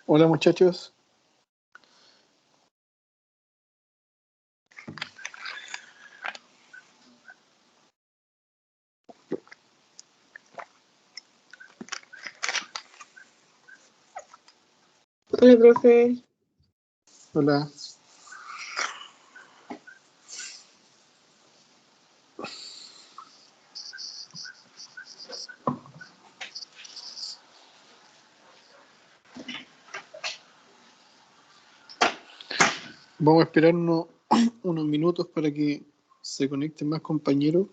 Hola muchachos. Hola, profe. Hola. Vamos a esperar unos minutos para que se conecten más compañeros.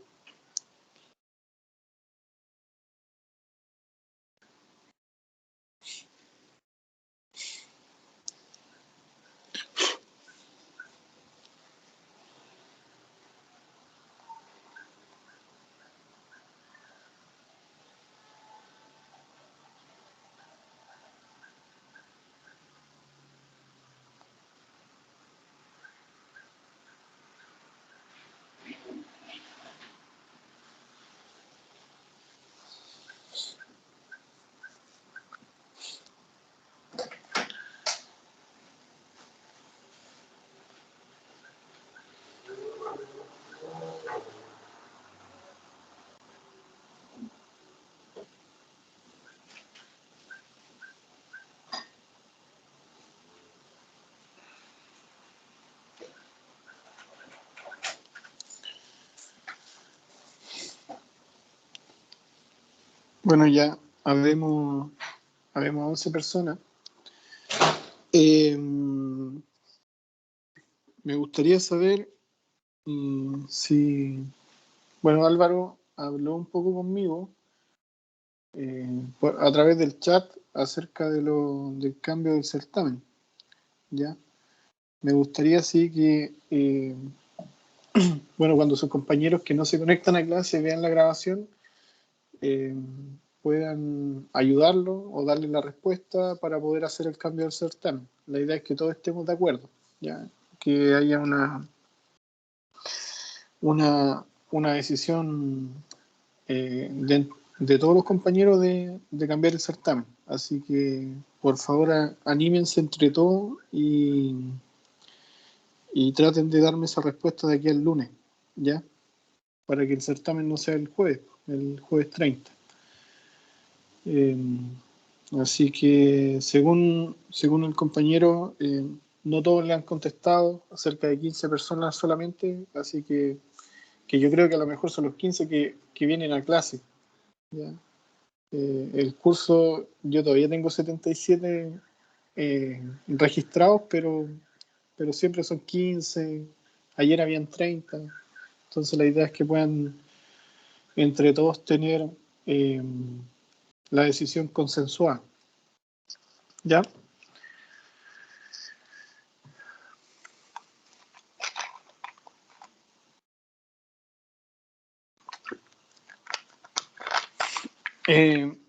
Bueno, ya habemos 11 personas. Me gustaría saber si... Bueno, Álvaro habló un poco conmigo a través del chat acerca del cambio del certamen. ¿Ya? Me gustaría sí que... bueno, cuando sus compañeros que no se conectan a clase vean la grabación, puedan ayudarlo o darle la respuesta para poder hacer el cambio del certamen. La idea es que todos estemos de acuerdo, ¿ya? Que haya una decisión de todos los compañeros de cambiar el certamen. Así que, por favor, anímense entre todos y traten de darme esa respuesta de aquí al lunes, ¿ya? Para que el certamen no sea el jueves 30. Así que según el compañero, no todos le han contestado, cerca de 15 personas solamente, así que yo creo que a lo mejor son los 15 que vienen a clase, ¿ya? El curso, yo todavía tengo 77 registrados, pero siempre son 15, ayer habían 30, entonces la idea es que puedan entre todos tener la decisión consensuada, ¿ya?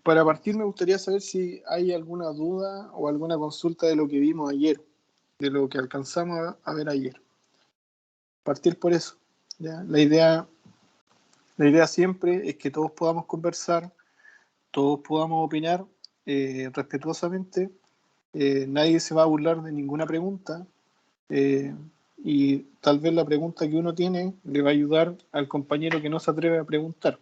Para partir me gustaría saber si hay alguna duda o alguna consulta de lo que vimos ayer, de lo que alcanzamos a ver ayer. Partir por eso, ¿ya? La idea siempre es que todos podamos conversar, todos podamos opinar respetuosamente, nadie se va a burlar de ninguna pregunta, y tal vez la pregunta que uno tiene le va a ayudar al compañero que no se atreve a preguntar.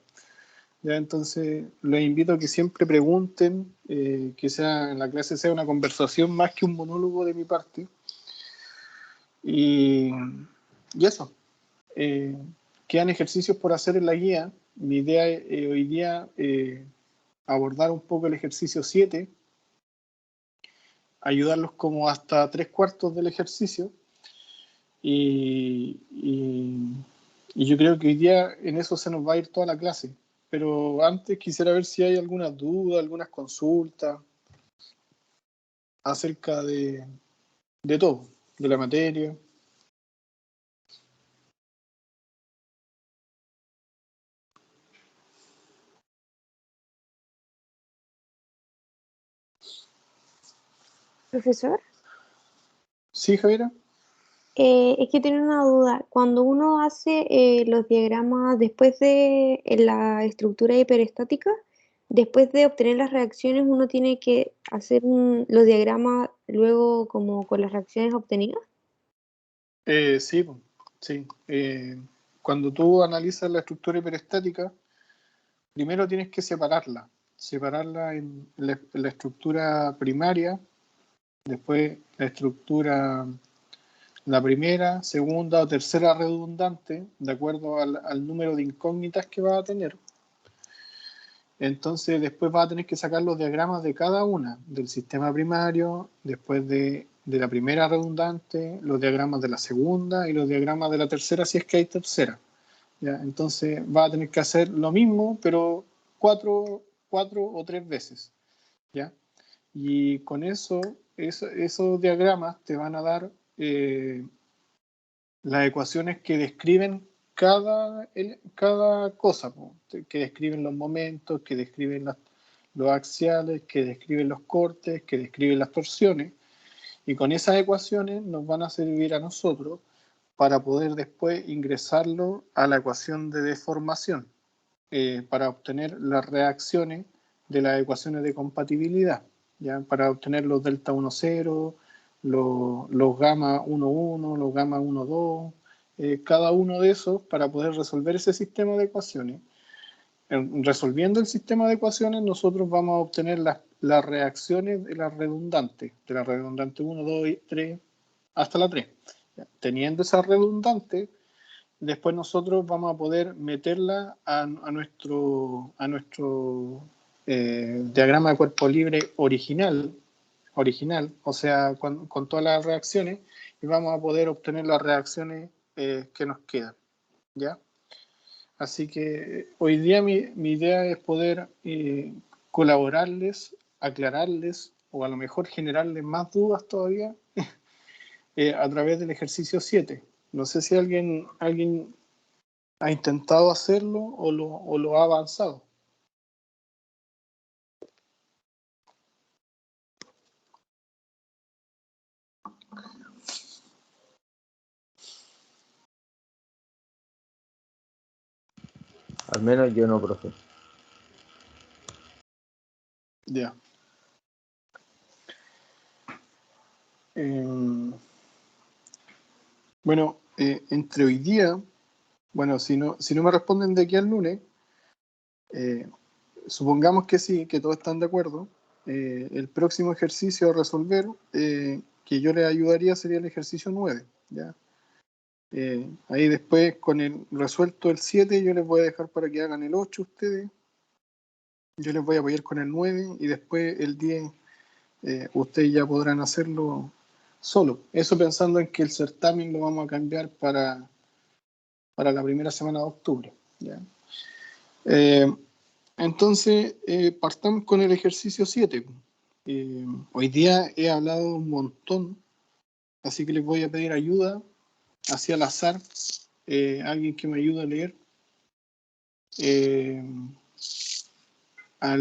Ya, entonces les invito a que siempre pregunten, que en la clase sea una conversación más que un monólogo de mi parte. Y eso. Quedan ejercicios por hacer en la guía. Mi idea hoy día abordar un poco el ejercicio 7, ayudarlos como hasta 3/4 del ejercicio. Y yo creo que hoy día en eso se nos va a ir toda la clase. Pero antes quisiera ver si hay alguna duda, algunas consultas acerca de todo, de la materia. Profesor, ¿Sí, Javiera? es que tengo una duda. Cuando uno hace los diagramas después de la estructura hiperestática, después de obtener las reacciones, uno tiene que hacer los diagramas luego como con las reacciones obtenidas. Sí, po, sí. Cuando tú analizas la estructura hiperestática, primero tienes que separarla en la estructura primaria, después la primera, segunda o tercera redundante, de acuerdo al número de incógnitas que va a tener. Entonces después va a tener que sacar los diagramas de cada una, del sistema primario, después de la primera redundante, los diagramas de la segunda y los diagramas de la tercera si es que hay tercera. ¿Ya? Entonces va a tener que hacer lo mismo, pero cuatro o tres veces. ¿Ya? Y con esos diagramas te van a dar las ecuaciones que describen cada cosa, que describen los momentos, que describen los axiales, que describen los cortes, que describen las torsiones. Y con esas ecuaciones nos van a servir a nosotros para poder después ingresarlo a la ecuación de deformación, para obtener las reacciones de las ecuaciones de compatibilidad, ¿ya? Para obtener los delta 1,0, los gamma 1,1, los gamma 1,2, cada uno de esos para poder resolver ese sistema de ecuaciones. Resolviendo el sistema de ecuaciones, nosotros vamos a obtener las reacciones de la redundante 1, 2 y 3 hasta la 3. Teniendo esa redundante, después nosotros vamos a poder meterla a nuestro diagrama de cuerpo libre original, o sea, con todas las reacciones, y vamos a poder obtener las reacciones que nos quedan, ¿ya? Así que hoy día mi idea es poder colaborarles, aclararles, o a lo mejor generarles más dudas todavía a través del ejercicio 7. No sé si alguien ha intentado hacerlo o lo ha avanzado. Al menos yo no, profe. Ya. Bueno, entre hoy día, bueno, si no me responden de aquí al lunes, supongamos que sí, que todos están de acuerdo, el próximo ejercicio a resolver que yo les ayudaría sería el ejercicio 9, ¿ya? Ahí después con el resuelto el 7 yo les voy a dejar para que hagan el 8 ustedes, yo les voy a apoyar con el 9 y después el 10 ustedes ya podrán hacerlo solo. Eso pensando en que el certamen lo vamos a cambiar para la primera semana de octubre, ¿ya? Entonces, partamos con el ejercicio 7. Hoy día he hablado un montón, así que les voy a pedir ayuda, hacia al azar, alguien que me ayude a leer. A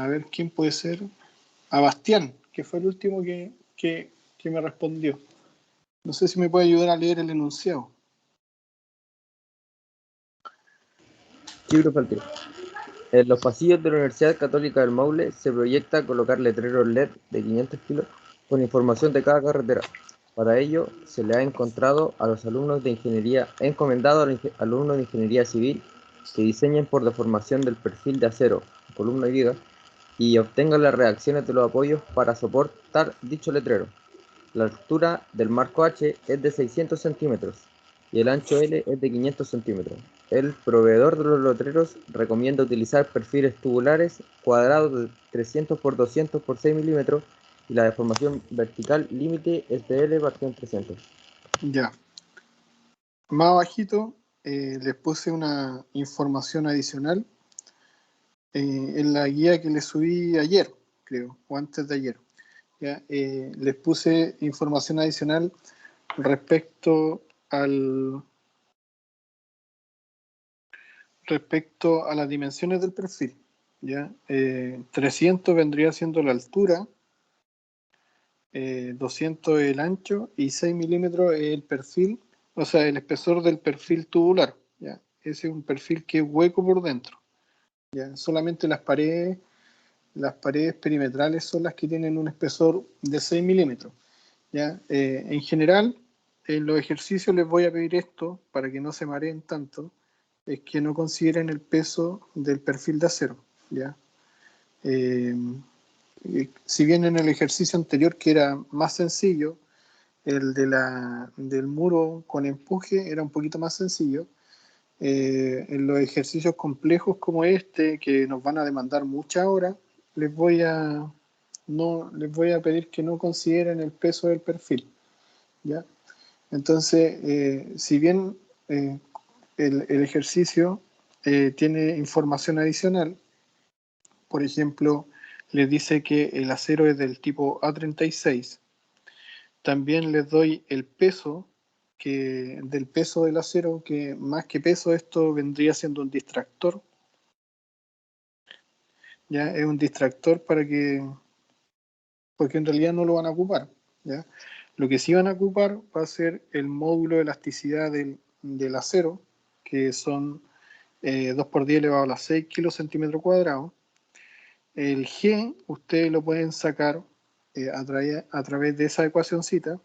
ver quién puede ser. A Bastián, que fue el último que me respondió. No sé si me puede ayudar a leer el enunciado. Sí, profe, al tiro. En los pasillos de la Universidad Católica del Maule se proyecta colocar letreros LED de 500 kilos con información de cada carretera. Para ello, se le ha encomendado a los alumnos de ingeniería civil que diseñen por deformación del perfil de acero, columna y viga, y obtengan las reacciones de los apoyos para soportar dicho letrero. La altura del marco H es de 600 centímetros y el ancho L es de 500 centímetros. El proveedor de los letreros recomienda utilizar perfiles tubulares cuadrados de 300 por 200 por 6 milímetros y la deformación vertical límite es de L partido en 300. Ya. Más abajito les puse una información adicional en la guía que les subí ayer, creo, o antes de ayer. ¿Ya? Les puse información adicional respecto a las dimensiones del perfil. ¿Ya? 300 vendría siendo la altura, 200 el ancho y 6 milímetros el perfil, o sea, el espesor del perfil tubular. ¿Ya? Ese es un perfil que es hueco por dentro. ¿Ya? Solamente las paredes las paredes perimetrales son las que tienen un espesor de 6 milímetros. ¿Ya? En general, en los ejercicios les voy a pedir esto para que no se mareen tanto, es que no consideren el peso del perfil de acero. ¿Ya? Si bien en el ejercicio anterior, que era más sencillo, el del muro con empuje era un poquito más sencillo, en los ejercicios complejos como este, que nos van a demandar muchas horas, les voy a pedir que no consideren el peso del perfil. ¿Ya? Entonces, si bien el ejercicio tiene información adicional, por ejemplo, les dice que el acero es del tipo A36, también les doy el peso del peso del acero, que más que peso esto vendría siendo un distractor. ¿Ya? Es un distractor porque en realidad no lo van a ocupar. ¿Ya? Lo que sí van a ocupar va a ser el módulo de elasticidad del acero, que son 2 por 10 elevado a la 6 kilocentímetros cuadrados. El G ustedes lo pueden sacar a través de esa ecuacioncita,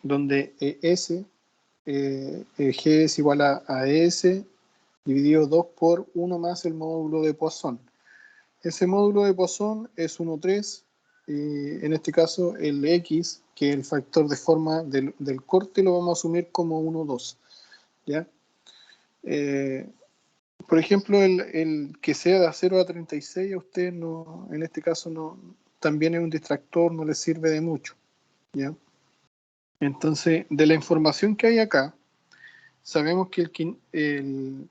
donde S, G es igual a S dividido 2 por 1 más el módulo de Poisson. Ese módulo de Poisson es 1,3, en este caso el X, que es el factor de forma del corte, lo vamos a asumir como 1,2. ¿Ya? Por ejemplo, el que sea de acero a 36, a usted no, en este caso no, también es un distractor, no le sirve de mucho. ¿Ya? Entonces, de la información que hay acá, sabemos que el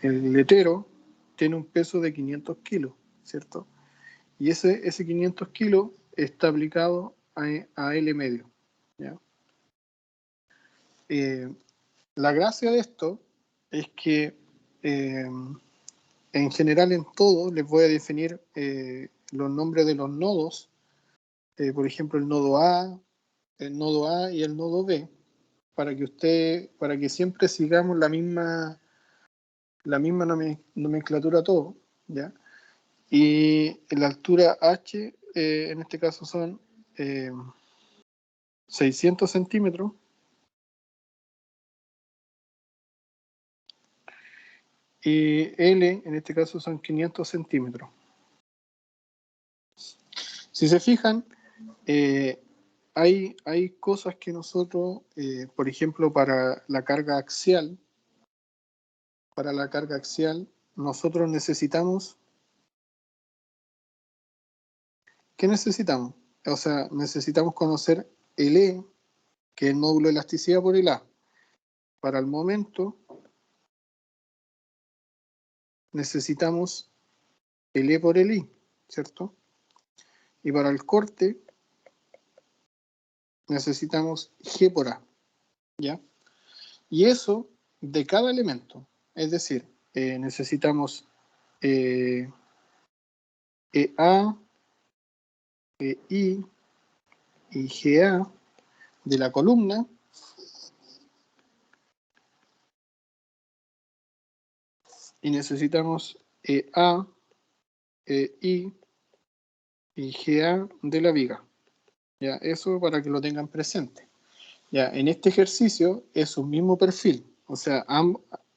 letrero tiene un peso de 500 kilos, ¿cierto? Y ese 500 kilos está aplicado a L medio. ¿Ya? La gracia de esto es que en general en todo les voy a definir los nombres de los nodos, por ejemplo el nodo A y el nodo B, para que siempre sigamos la misma nomenclatura todo, ¿ya? Y la altura H, en este caso son 600 centímetros, y L, en este caso, son 500 centímetros. Si se fijan, hay cosas que nosotros, por ejemplo, para la carga axial, nosotros necesitamos, ¿qué necesitamos? O sea, necesitamos conocer el E, que es el módulo de elasticidad, por el A. Para el momento, necesitamos el E por el I, ¿cierto? Y para el corte, necesitamos G por A, ¿ya? Y eso de cada elemento. Es decir, necesitamos EA, EI y GA de la columna, y necesitamos EA, EI y GA de la viga. ¿Ya? Eso para que lo tengan presente. ¿Ya? En este ejercicio es un mismo perfil, o sea,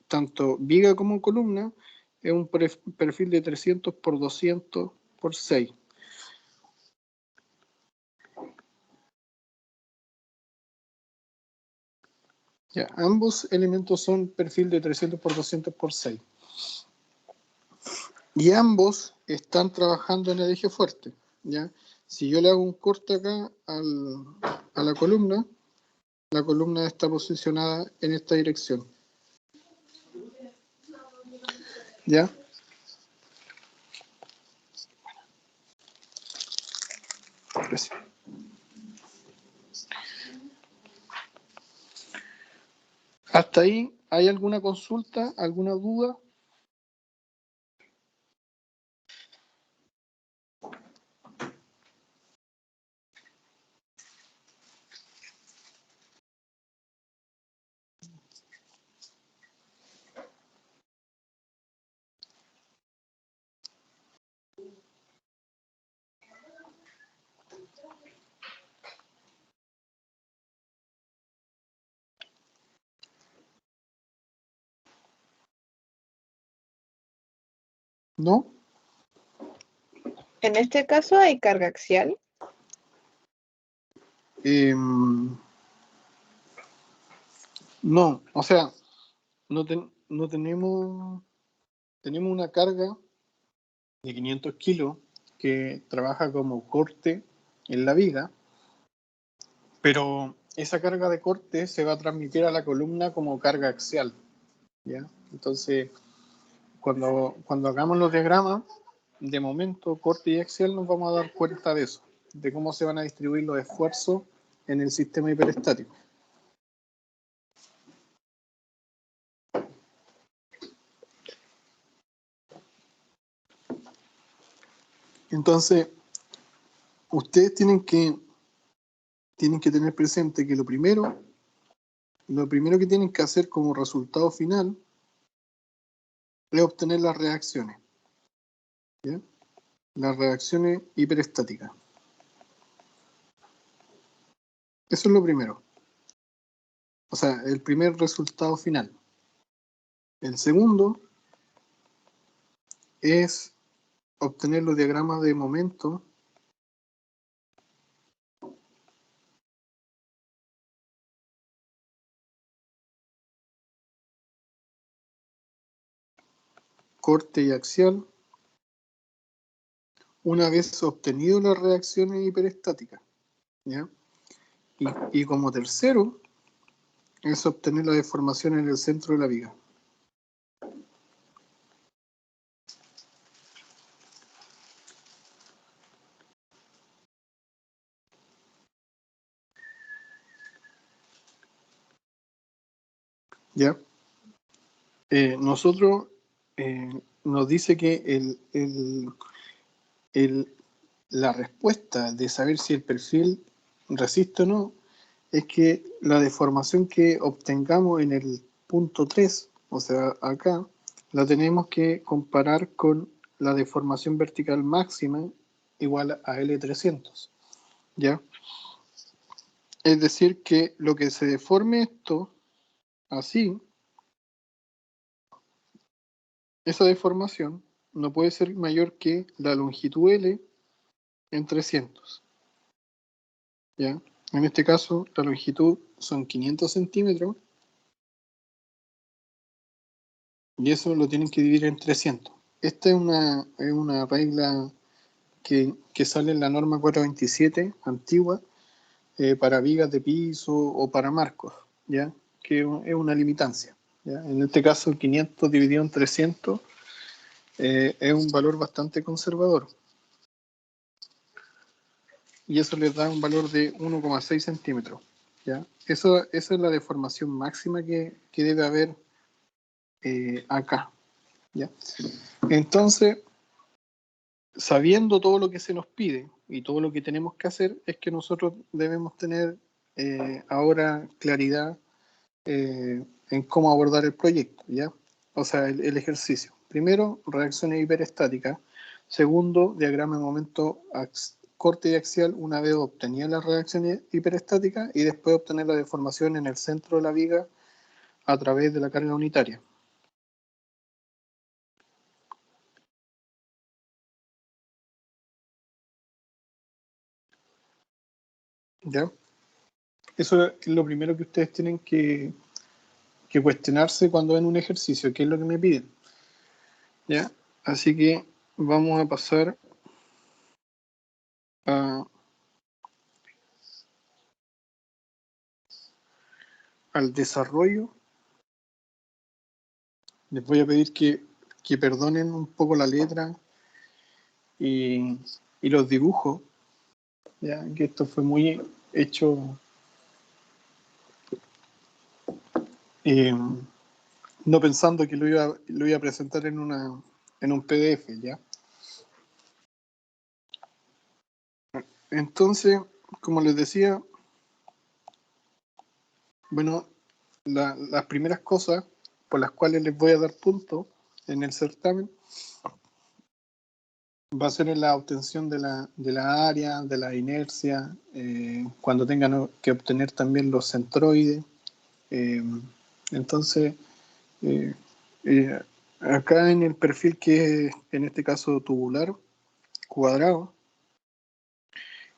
tanto viga como columna es un perfil de 300 por 200 por 6. Ya, ambos elementos son perfil de 300 por 200 por 6. Y ambos están trabajando en el eje fuerte. ¿Ya? Si yo le hago un corte acá a la columna está posicionada en esta dirección. ¿Ya? Gracias. ¿Hasta ahí hay alguna consulta, alguna duda? ¿No? En este caso hay carga axial. No, o sea, no tenemos una carga de 500 kilos que trabaja como corte en la viga, pero esa carga de corte se va a transmitir a la columna como carga axial, ¿ya? Entonces, cuando hagamos los diagramas, de momento, corte y axial, nos vamos a dar cuenta de eso, de cómo se van a distribuir los esfuerzos en el sistema hiperestático. Entonces, ustedes tienen que tener presente que lo primero que tienen que hacer como resultado final es obtener las reacciones, ¿ya? Las reacciones hiperestáticas. Eso es lo primero. O sea, el primer resultado final. El segundo es obtener los diagramas de momento corte y axial una vez obtenido las reacciones hiperestáticas, ¿ya? Y como tercero es obtener la deformación en el centro de la viga. ¿Ya? Nosotros nos dice que la respuesta de saber si el perfil resiste o no es que la deformación que obtengamos en el punto 3, o sea, acá, la tenemos que comparar con la deformación vertical máxima igual a L300, ¿ya? Es decir, que lo que se deforme esto, así, esa deformación no puede ser mayor que la longitud L en 300, ¿ya? En este caso, la longitud son 500 centímetros y eso lo tienen que dividir en 300. Esta es una regla que sale en la norma 427 antigua para vigas de piso o para marcos, ¿ya? Que es una limitancia, ¿ya? En este caso, 500 dividido en 300 es un valor bastante conservador. Y eso les da un valor de 1,6 centímetros, ¿ya? Esa es la deformación máxima que debe haber acá, ¿ya? Entonces, sabiendo todo lo que se nos pide y todo lo que tenemos que hacer, es que nosotros debemos tener ahora claridad en cómo abordar el proyecto, ¿ya? O sea, el ejercicio. Primero, reacciones hiperestáticas. Segundo, diagrama de momento corte y axial una vez obtenida las reacciones hiperestáticas y después obtener la deformación en el centro de la viga a través de la carga unitaria. ¿Ya? Eso es lo primero que ustedes tienen que cuestionarse cuando ven un ejercicio, qué es lo que me piden, ¿ya? Así que vamos a pasar al desarrollo. Les voy a pedir que perdonen un poco la letra y los dibujos, ¿ya? Que esto fue muy hecho no pensando que lo iba a presentar en un PDF, ¿ya? Entonces, como les decía, bueno, las primeras cosas por las cuales les voy a dar puntos en el certamen va a ser en la obtención de la área, de la inercia, cuando tengan que obtener también los centroides. Entonces, Acá en el perfil, que es en este caso tubular, cuadrado,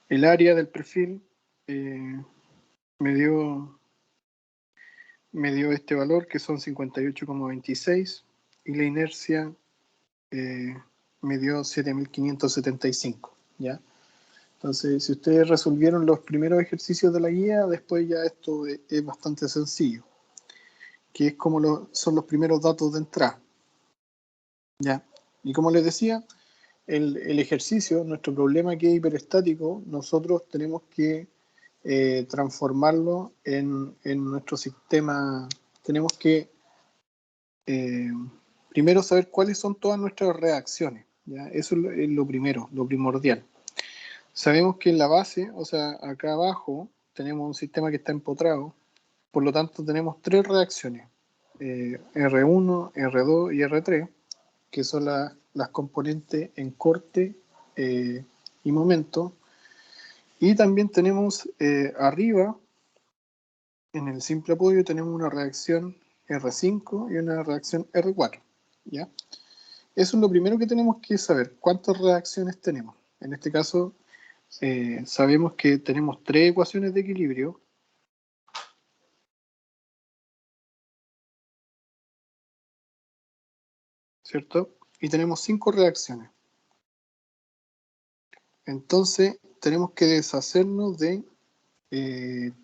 el área del perfil me dio este valor, que son 58,26, y la inercia me dio 7.575, ¿ya? Entonces, si ustedes resolvieron los primeros ejercicios de la guía, después ya esto es bastante sencillo, que es como son los primeros datos de entrada, ¿ya? Y como les decía, el ejercicio, nuestro problema que es hiperestático, nosotros tenemos que transformarlo en nuestro sistema. Tenemos que primero saber cuáles son todas nuestras reacciones, ¿ya? Eso es lo primero, lo primordial. Sabemos que en la base, o sea, acá abajo, tenemos un sistema que está empotrado, por lo tanto tenemos tres reacciones, R1, R2 y R3, que son las componentes en corte y momento. Y también tenemos arriba, en el simple apoyo, tenemos una reacción R5 y una reacción R4, ¿ya? Eso es lo primero que tenemos que saber, cuántas reacciones tenemos. En este caso, sabemos que tenemos tres ecuaciones de equilibrio, ¿cierto? Y tenemos 5 reacciones. Entonces, tenemos que deshacernos de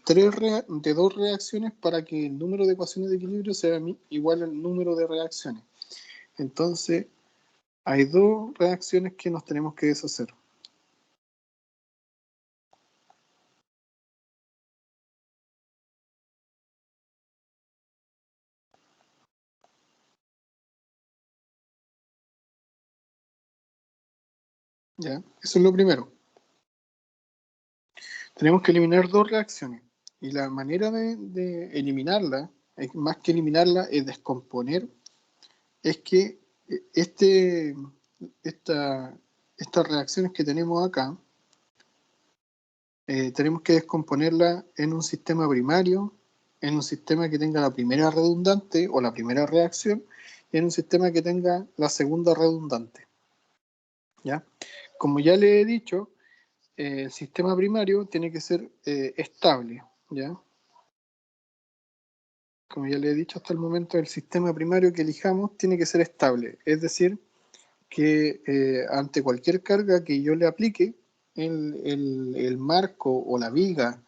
dos reacciones para que el número de ecuaciones de equilibrio sea igual al número de reacciones. Entonces, hay dos reacciones que nos tenemos que deshacer. ¿Ya? Eso es lo primero. Tenemos que eliminar dos reacciones. Y la manera de eliminarla, más que eliminarla, es descomponer. Es que estas reacciones que tenemos acá, tenemos que descomponerla en un sistema primario, en un sistema que tenga la primera redundante o la primera reacción, y en un sistema que tenga la segunda redundante, ¿ya? Como ya le he dicho, el sistema primario tiene que ser estable, ¿ya? Como ya le he dicho hasta el momento, el sistema primario que elijamos tiene que ser estable, es decir, que ante cualquier carga que yo le aplique, el marco o la viga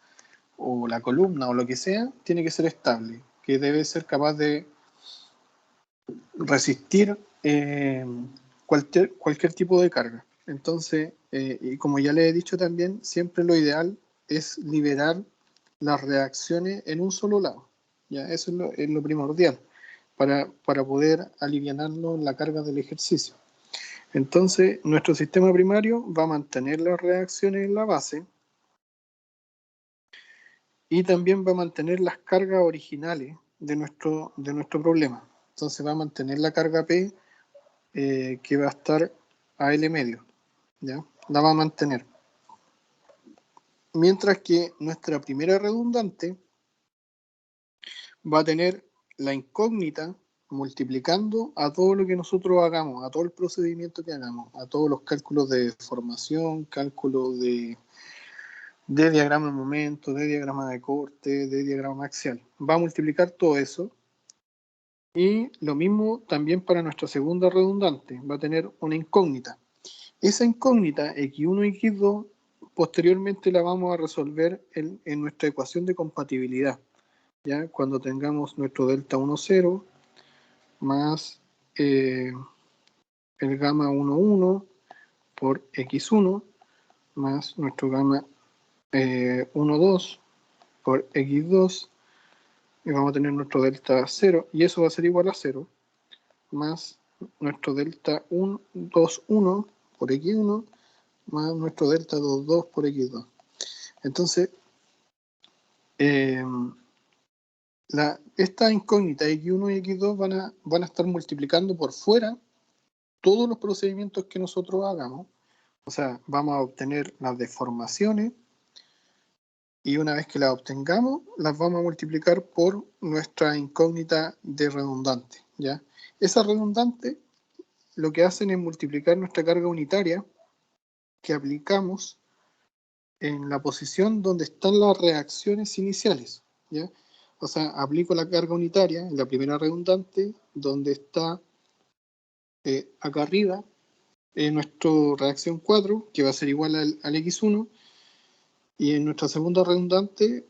o la columna o lo que sea, tiene que ser estable, que debe ser capaz de resistir cualquier tipo de carga. Entonces, y como ya le he dicho también, siempre lo ideal es liberar las reacciones en un solo lado. ¿Ya? Eso es lo primordial para poder aliviarnos la carga del ejercicio. Entonces, nuestro sistema primario va a mantener las reacciones en la base y también va a mantener las cargas originales de nuestro problema. Entonces va a mantener la carga P, que va a estar a L medio, ¿ya? La va a mantener. Mientras que nuestra primera redundante va a tener la incógnita multiplicando a todo lo que nosotros hagamos, a todo el procedimiento que hagamos, a todos los cálculos de deformación, cálculos de diagrama de momento, de diagrama de corte, de diagrama axial. Va a multiplicar todo eso. Y lo mismo también para nuestra segunda redundante. Va a tener una incógnita. Esa incógnita, x1 y x2, posteriormente la vamos a resolver en nuestra ecuación de compatibilidad. ¿Ya? Cuando tengamos nuestro delta 1, 0, más el gamma 1, 1 por x1, más nuestro gamma 1, 2 por x2, y vamos a tener nuestro delta 0, y eso va a ser igual a 0, más nuestro delta 1, 2, 1 por x1, más nuestro delta 2, 2 por x2. Entonces, esta incógnita x1 y x2 van a estar multiplicando por fuera todos los procedimientos que nosotros hagamos. O sea, vamos a obtener las deformaciones, y una vez que las obtengamos, las vamos a multiplicar por nuestra incógnita de redundante, ¿ya? Esas redundantes lo que hacen es multiplicar nuestra carga unitaria que aplicamos en la posición donde están las reacciones iniciales, ¿ya? O sea, aplico la carga unitaria en la primera redundante, donde está acá arriba nuestra reacción 4, que va a ser igual al X1, y en nuestra segunda redundante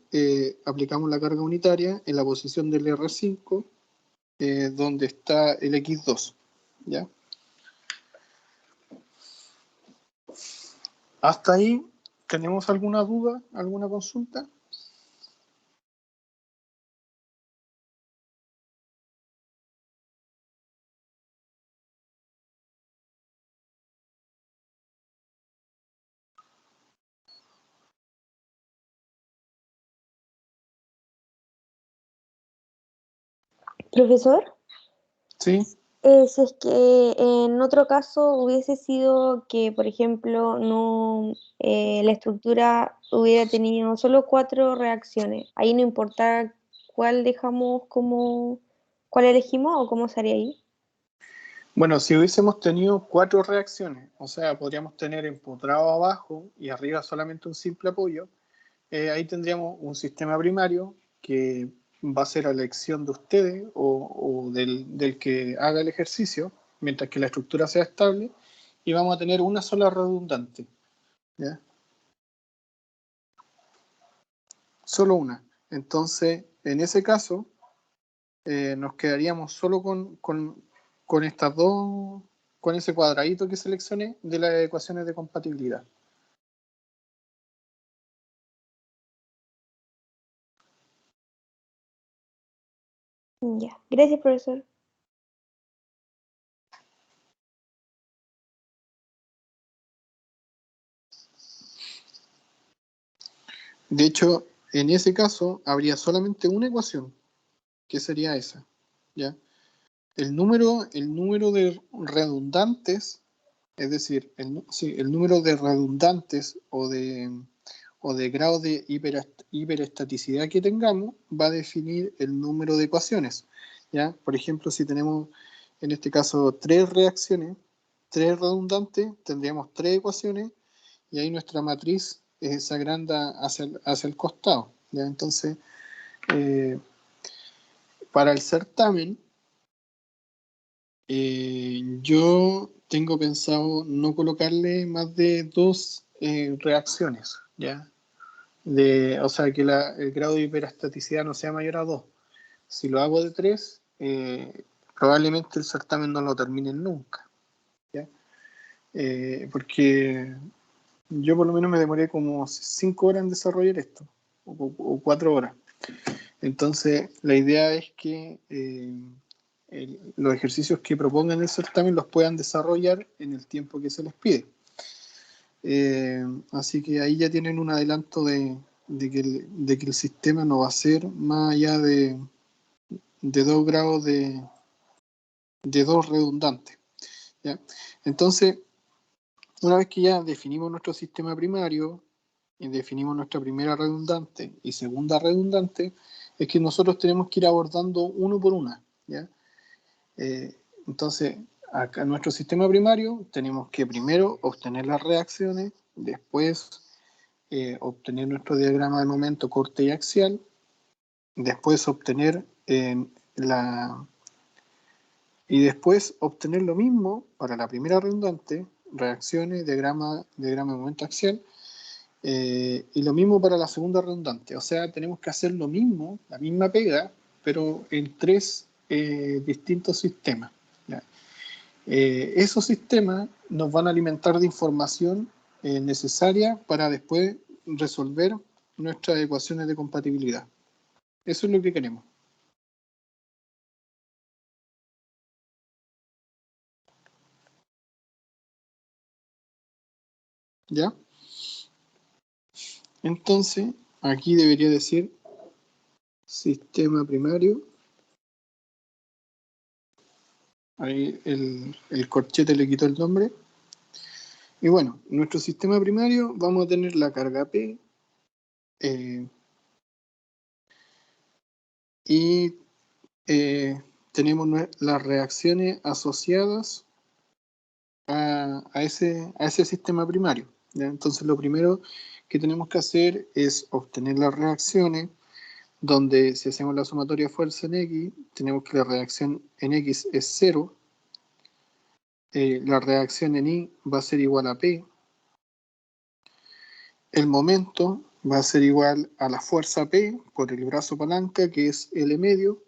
aplicamos la carga unitaria en la posición del R5, donde está el X2, ¿ya? ¿Hasta ahí tenemos alguna duda, alguna consulta? Profesor, Sí. si es que en otro caso hubiese sido que, por ejemplo, no la estructura hubiera tenido solo 4 reacciones, ahí no importa cuál dejamos como, cuál elegimos o cómo sería ahí. Bueno, si hubiésemos tenido 4 reacciones, o sea, podríamos tener empotrado abajo y arriba solamente un simple apoyo, ahí tendríamos un sistema primario que va a ser a elección de ustedes o del que haga el ejercicio, mientras que la estructura sea estable, y vamos a tener una sola redundante, ¿ya? Solo una. Entonces, en ese caso, nos quedaríamos solo con estas dos, con ese cuadradito que seleccioné de las ecuaciones de compatibilidad. Ya, gracias, profesor. De hecho, en ese caso, habría solamente una ecuación, que sería esa, ¿ya? El número de redundantes, es decir, el número de redundantes o de grado de hiperestaticidad que tengamos, va a definir el número de ecuaciones, ¿ya? Por ejemplo, si tenemos, en este caso, 3 reacciones, 3 redundantes, tendríamos 3 ecuaciones, y ahí nuestra matriz se agranda hacia el costado, ¿ya? Entonces, para el certamen, yo tengo pensado no colocarle más de 2 reacciones, ¿ya? O sea, que el grado de hiperestaticidad no sea mayor a 2. Si lo hago de 3, probablemente el certamen no lo termine nunca, ¿ya? Porque yo por lo menos me demoré como 5 horas en desarrollar esto, o 4 horas. Entonces, la idea es que los ejercicios que propongan el certamen los puedan desarrollar en el tiempo que se les pide. Así que ahí ya tienen un adelanto de que el sistema no va a ser más allá de 2 grados de 2 redundantes, ¿ya? Entonces, una vez que ya definimos nuestro sistema primario y definimos nuestra primera redundante y segunda redundante, es que nosotros tenemos que ir abordando uno por una, ¿ya? Entonces, acá en nuestro sistema primario tenemos que primero obtener las reacciones, después obtener nuestro diagrama de momento corte y axial, después obtener y después obtener lo mismo para la primera redundante, reacciones, diagrama de momento axial, y lo mismo para la segunda redundante. O sea, tenemos que hacer lo mismo, la misma pega, pero en 3 distintos sistemas, ¿ya? Esos sistemas nos van a alimentar de información necesaria para después resolver nuestras ecuaciones de compatibilidad. Eso es lo que queremos. ¿Ya? Entonces, aquí debería decir sistema primario. Ahí el corchete le quitó el nombre. Y bueno, en nuestro sistema primario vamos a tener la carga P y tenemos las reacciones asociadas a ese sistema primario, ¿ya? Entonces lo primero que tenemos que hacer es obtener las reacciones, donde si hacemos la sumatoria de fuerza en X, tenemos que la reacción en X es 0, la reacción en Y va a ser igual a P, el momento va a ser igual a la fuerza P por el brazo palanca, que es L medio,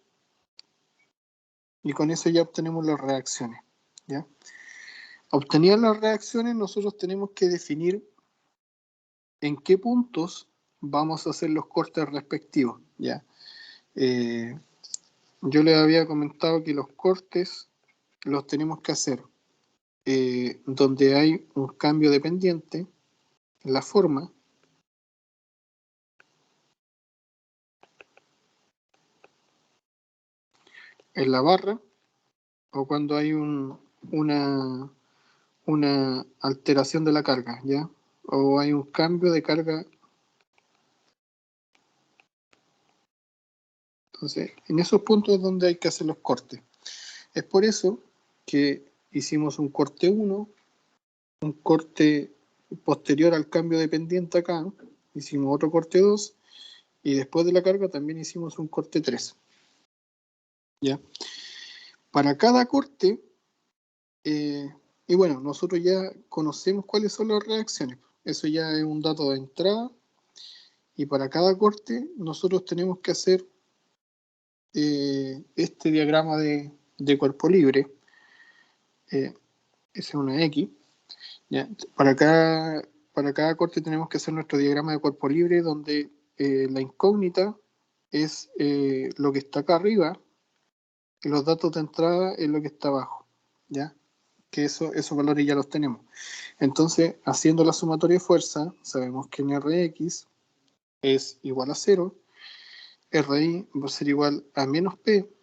y con eso ya obtenemos las reacciones, ¿ya? Obtenidas las reacciones, nosotros tenemos que definir en qué puntos vamos a hacer los cortes respectivos, ¿ya? Yo les había comentado que los cortes los tenemos que hacer donde hay un cambio de pendiente en la forma, en la barra, o cuando hay una alteración de la carga, ¿ya? O hay un cambio de carga. Entonces, en esos puntos es donde hay que hacer los cortes. Es por eso que hicimos un corte 1, un corte posterior al cambio de pendiente acá, hicimos otro corte 2, y después de la carga también hicimos un corte 3. ¿Ya? Para cada corte, y bueno, nosotros ya conocemos cuáles son las reacciones. Eso ya es un dato de entrada. Y para cada corte, nosotros tenemos que hacer este diagrama de cuerpo libre. Esa es una X. ¿Ya? Para cada corte tenemos que hacer nuestro diagrama de cuerpo libre, donde la incógnita es lo que está acá arriba, y los datos de entrada es lo que está abajo, ¿ya? Que esos valores ya los tenemos. Entonces, haciendo la sumatoria de fuerza, sabemos que en Rx es igual a 0, Ri va a ser igual a menos P,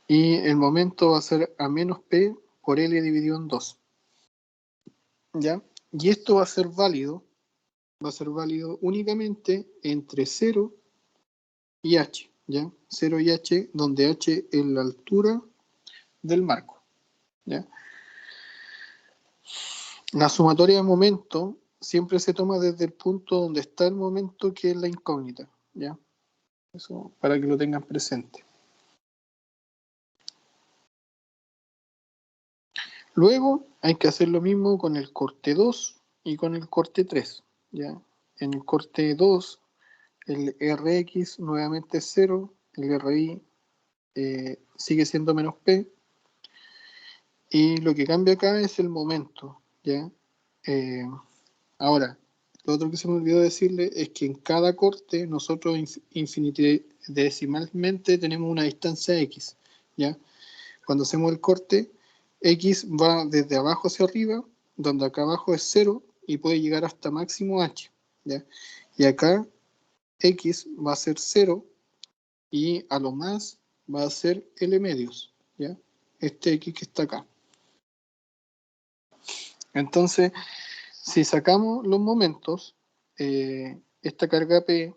y el momento va a ser a menos P por L dividido en 2, ¿ya? Y esto va a ser válido únicamente entre 0 y H, ¿ya? 0 y H, donde H es la altura del marco, ¿ya? La sumatoria de momento siempre se toma desde el punto donde está el momento, que es la incógnita, ¿ya? Eso para que lo tengan presente. Luego hay que hacer lo mismo con el corte 2 y con el corte 3, ¿ya? En el corte 2, el Rx nuevamente es 0, el Ri sigue siendo menos P, y lo que cambia acá es el momento, ¿ya? Ahora, lo otro que se me olvidó decirle es que en cada corte nosotros infinitesimalmente tenemos una distancia X, ¿ya? Cuando hacemos el corte, X va desde abajo hacia arriba, donde acá abajo es 0, y puede llegar hasta máximo H, ¿ya? Y acá X va a ser 0, y a lo más va a ser L medios, ¿ya? Este X que está acá. Entonces, si sacamos los momentos, esta carga P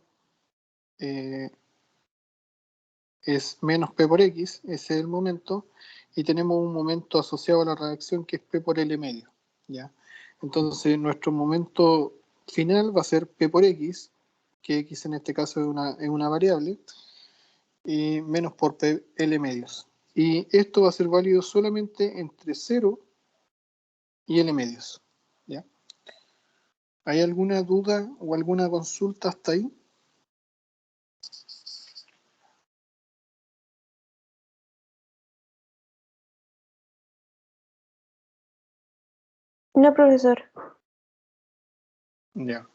es menos P por X, ese es el momento, y tenemos un momento asociado a la reacción que es P por L medio, ¿ya? Entonces nuestro momento final va a ser P por X, que X en este caso es una variable, y menos por P L medios. Y esto va a ser válido solamente entre 0 y L medios, ¿ya? ¿Hay alguna duda o alguna consulta hasta ahí? No, profesor. Ya.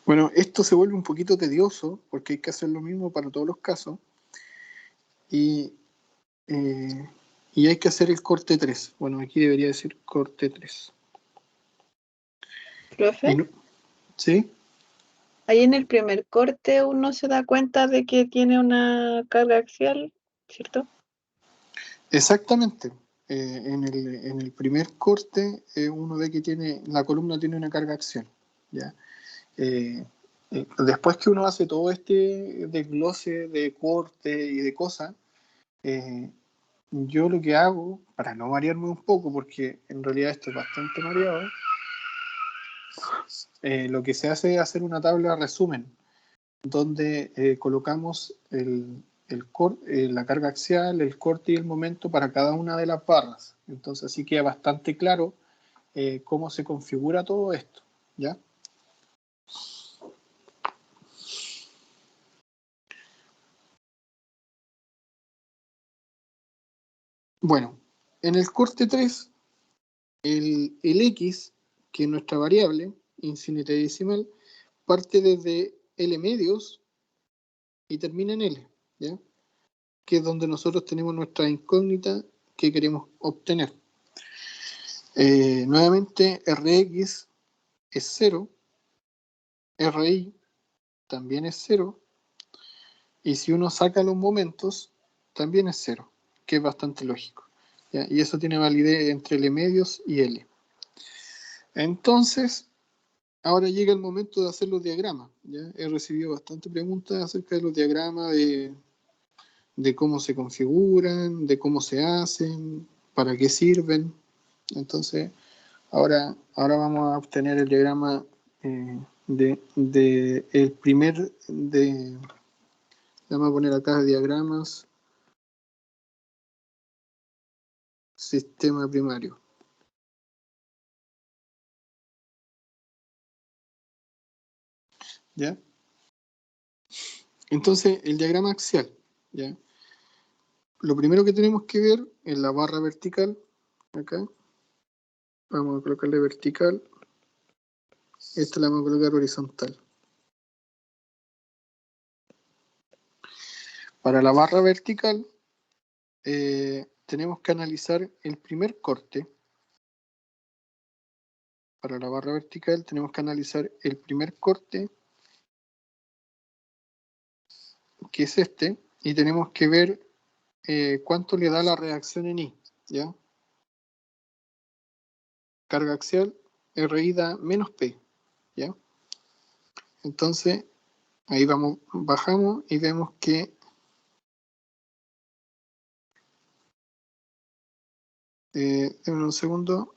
Bueno, esto se vuelve un poquito tedioso porque hay que hacer lo mismo para todos los casos, y, y hay que hacer el corte 3. Bueno, aquí debería decir corte 3. Profe, ¿Sí? ahí en el primer corte uno se da cuenta de que tiene una carga axial, ¿cierto? Exactamente. En el primer corte uno ve que la columna tiene una carga axial, ¿ya? después que uno hace todo este desglose de corte y de cosas, yo lo que hago, para no marearme un poco, porque en realidad esto es bastante mareado, lo que se hace es hacer una tabla de resumen, donde colocamos la carga axial, el corte y el momento para cada una de las barras. Entonces así queda bastante claro cómo se configura todo esto, ¿ya? Bueno, en el corte 3, el X, que es nuestra variable infinitesimal, parte desde L medios y termina en L, ¿ya? Que es donde nosotros tenemos nuestra incógnita que queremos obtener. Nuevamente, Rx es 0, Ri también es 0, y si uno saca los momentos, también es 0, que es bastante lógico, ¿ya? Y eso tiene validez entre L medios y L. Entonces, ahora llega el momento de hacer los diagramas, ¿ya? He recibido bastantes preguntas acerca de los diagramas, de cómo se configuran, de cómo se hacen, para qué sirven. Entonces, ahora vamos a obtener el diagrama el primer vamos a poner acá diagramas sistema primario. ¿Ya? Entonces, el diagrama axial, ¿ya? Lo primero que tenemos que ver es la barra vertical, acá. Vamos a colocarle vertical. Esta la vamos a colocar horizontal. Para la barra vertical, tenemos que analizar el primer corte. Para la barra vertical tenemos que analizar el primer corte, que es este, y tenemos que ver cuánto le da la reacción en I, ¿ya? Carga axial, RI da menos P, ¿ya? Entonces, ahí vamos, bajamos y vemos que denme un segundo.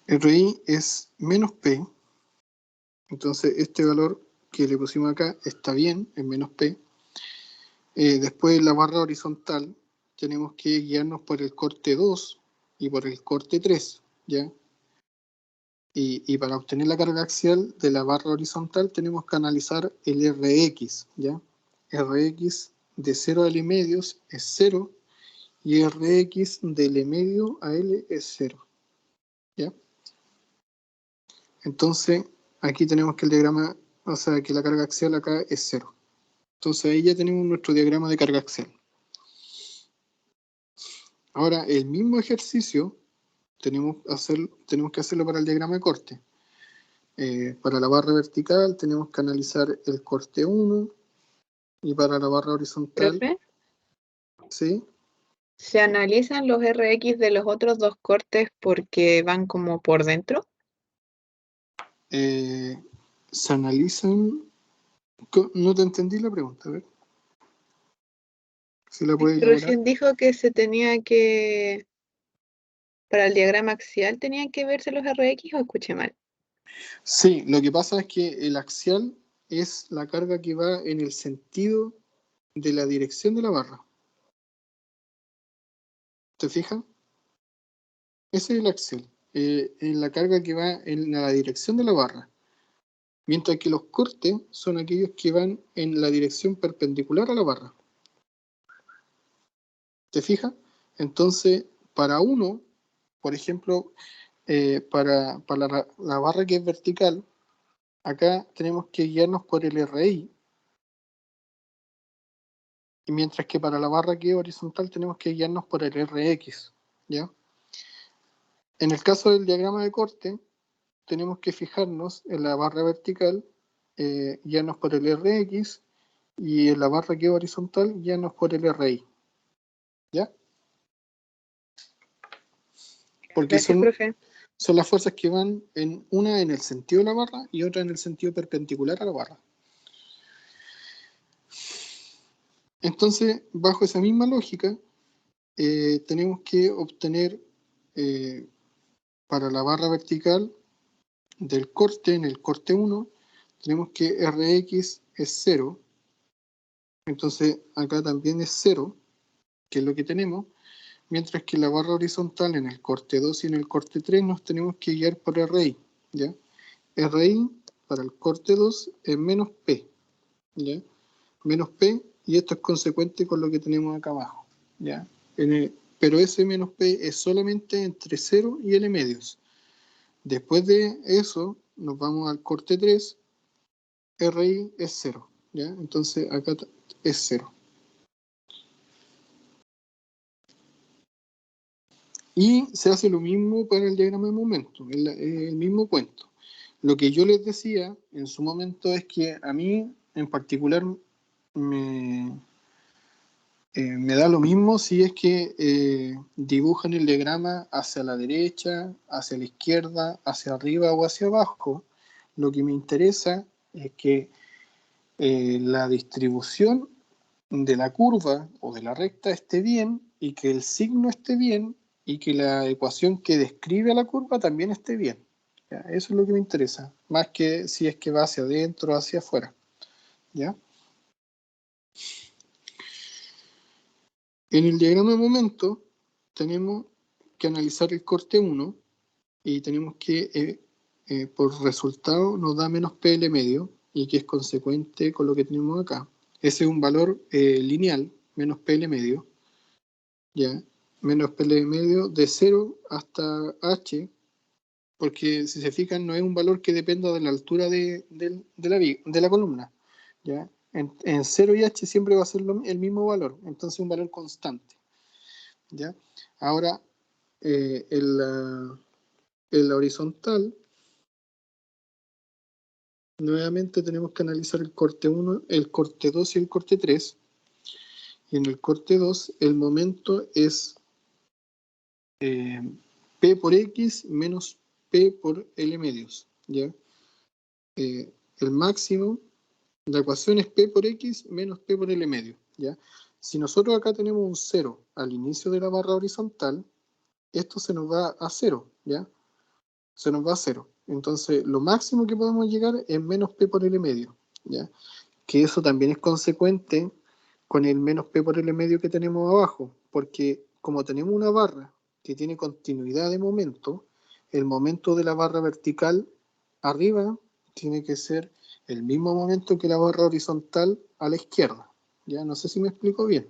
RI es menos P, entonces este valor que le pusimos acá está bien, es menos P. Después la barra horizontal tenemos que guiarnos por el corte 2 y por el corte 3, ¿ya? Y para obtener la carga axial de la barra horizontal tenemos que analizar el Rx, ¿ya? Rx de 0 a L medios es 0 y Rx de L medio a L es 0, ¿ya? Entonces, aquí tenemos que el diagrama, o sea, que la carga axial acá es 0. Entonces ahí ya tenemos nuestro diagrama de carga axial. Ahora, el mismo ejercicio tenemos que hacerlo para el diagrama de corte. Para la barra vertical tenemos que analizar el corte 1 y para la barra horizontal, Profe, ¿sí? ¿se analizan los Rx de los otros dos cortes porque van como por dentro? Se analizan... No te entendí la pregunta, a ver. Si la puedes elaborar. Recién dijo que se tenía que, para el diagrama axial, tenían que verse los Rx o escuché mal. Sí, lo que pasa es que el axial es la carga que va en el sentido de la dirección de la barra. ¿Te fijas? Ese es el axial, en la carga que va en la dirección de la barra. Mientras que los cortes son aquellos que van en la dirección perpendicular a la barra. ¿Te fijas? Entonces, para uno, por ejemplo, para la barra que es vertical, acá tenemos que guiarnos por el RI, y mientras que para la barra que es horizontal tenemos que guiarnos por el Rx, ¿ya? En el caso del diagrama de corte, tenemos que fijarnos en la barra vertical, guiarnos por el Rx, y en la barra que es horizontal, guiarnos por el RI, ¿ya? porque Gracias, profe. son las fuerzas que van una en el sentido de la barra y otra en el sentido perpendicular a la barra. Entonces, bajo esa misma lógica, tenemos que obtener para la barra vertical del corte, en el corte 1, tenemos que Rx es 0. Entonces, acá también es 0, que es lo que tenemos. Mientras que la barra horizontal en el corte 2 y en el corte 3 nos tenemos que guiar por RI, ¿ya? RI para el corte 2 es menos P, ¿ya? Menos P, y esto es consecuente con lo que tenemos acá abajo, ¿ya? Pero ese menos P es solamente entre 0 y L medios. Después de eso, nos vamos al corte 3, RI es 0, ¿ya? Entonces acá es 0. Y se hace lo mismo para el diagrama de momento, el mismo cuento. Lo que yo les decía en su momento es que a mí en particular me da lo mismo si es que dibujan el diagrama hacia la derecha, hacia la izquierda, hacia arriba o hacia abajo. Lo que me interesa es que la distribución de la curva o de la recta esté bien y que el signo esté bien y que la ecuación que describe a la curva también esté bien. ¿Ya? Eso es lo que me interesa, más que si es que va hacia adentro o hacia afuera. ¿Ya? En el diagrama de momento tenemos que analizar el corte 1 y tenemos que, por resultado, nos da menos PL medio y que es consecuente con lo que tenemos acá. Ese es un valor lineal, menos PL medio, ¿ya? Menos PL medio de 0 hasta H, porque si se fijan no es un valor que dependa de la altura de la columna, ¿ya? En 0 y H siempre va a ser el mismo valor, entonces un valor constante, ¿ya? Ahora, en la horizontal, nuevamente tenemos que analizar el corte 1, el corte 2 y el corte 3. Y en el corte 2, el momento es P por X menos P por L medios, ¿ya? El máximo, la ecuación es P por X menos P por L medio, ¿ya? Si nosotros acá tenemos un 0 al inicio de la barra horizontal, esto se nos va a 0, ¿ya? Se nos va a 0. Entonces, lo máximo que podemos llegar es menos P por L medio, ¿ya? Que eso también es consecuente con el menos P por L medio que tenemos abajo, porque como tenemos una barra que tiene continuidad de momento, el momento de la barra vertical arriba tiene que ser el mismo momento que la barra horizontal a la izquierda. Ya no sé si me explico bien.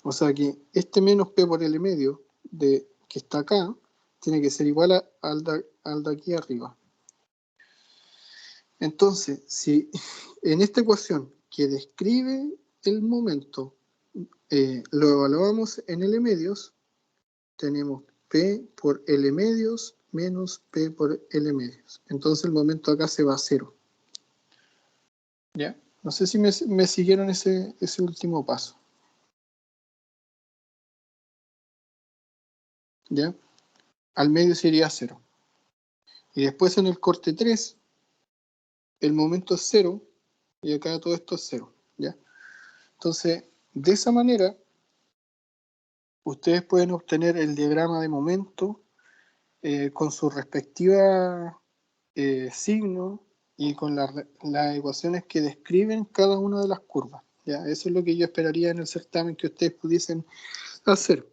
O sea que este menos P por L medio que está acá tiene que ser igual al de aquí arriba. Entonces, si en esta ecuación que describe el momento lo evaluamos en L medios, tenemos P por L medios menos P por L medios. Entonces el momento acá se va a 0. ¿Ya? No sé si me siguieron ese último paso. ¿Ya? Al medio sería 0. Y después en el corte 3, el momento es 0 y acá todo esto es 0. ¿Ya? Entonces, de esa manera, ustedes pueden obtener el diagrama de momento con su respectiva signo y con las ecuaciones que describen cada una de las curvas. ¿Ya? Eso es lo que yo esperaría en el certamen que ustedes pudiesen hacer.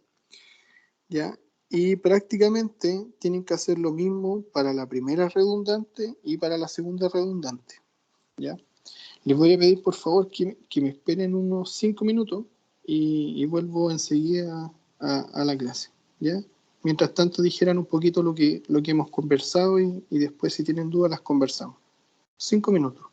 ¿Ya? Y prácticamente tienen que hacer lo mismo para la primera redundante y para la segunda redundante. ¿Ya? Les voy a pedir por favor que me esperen unos 5 minutos y vuelvo enseguida a la clase. ¿Ya? Mientras tanto dijeran un poquito lo que hemos conversado y después si tienen dudas las conversamos. 5 minutos.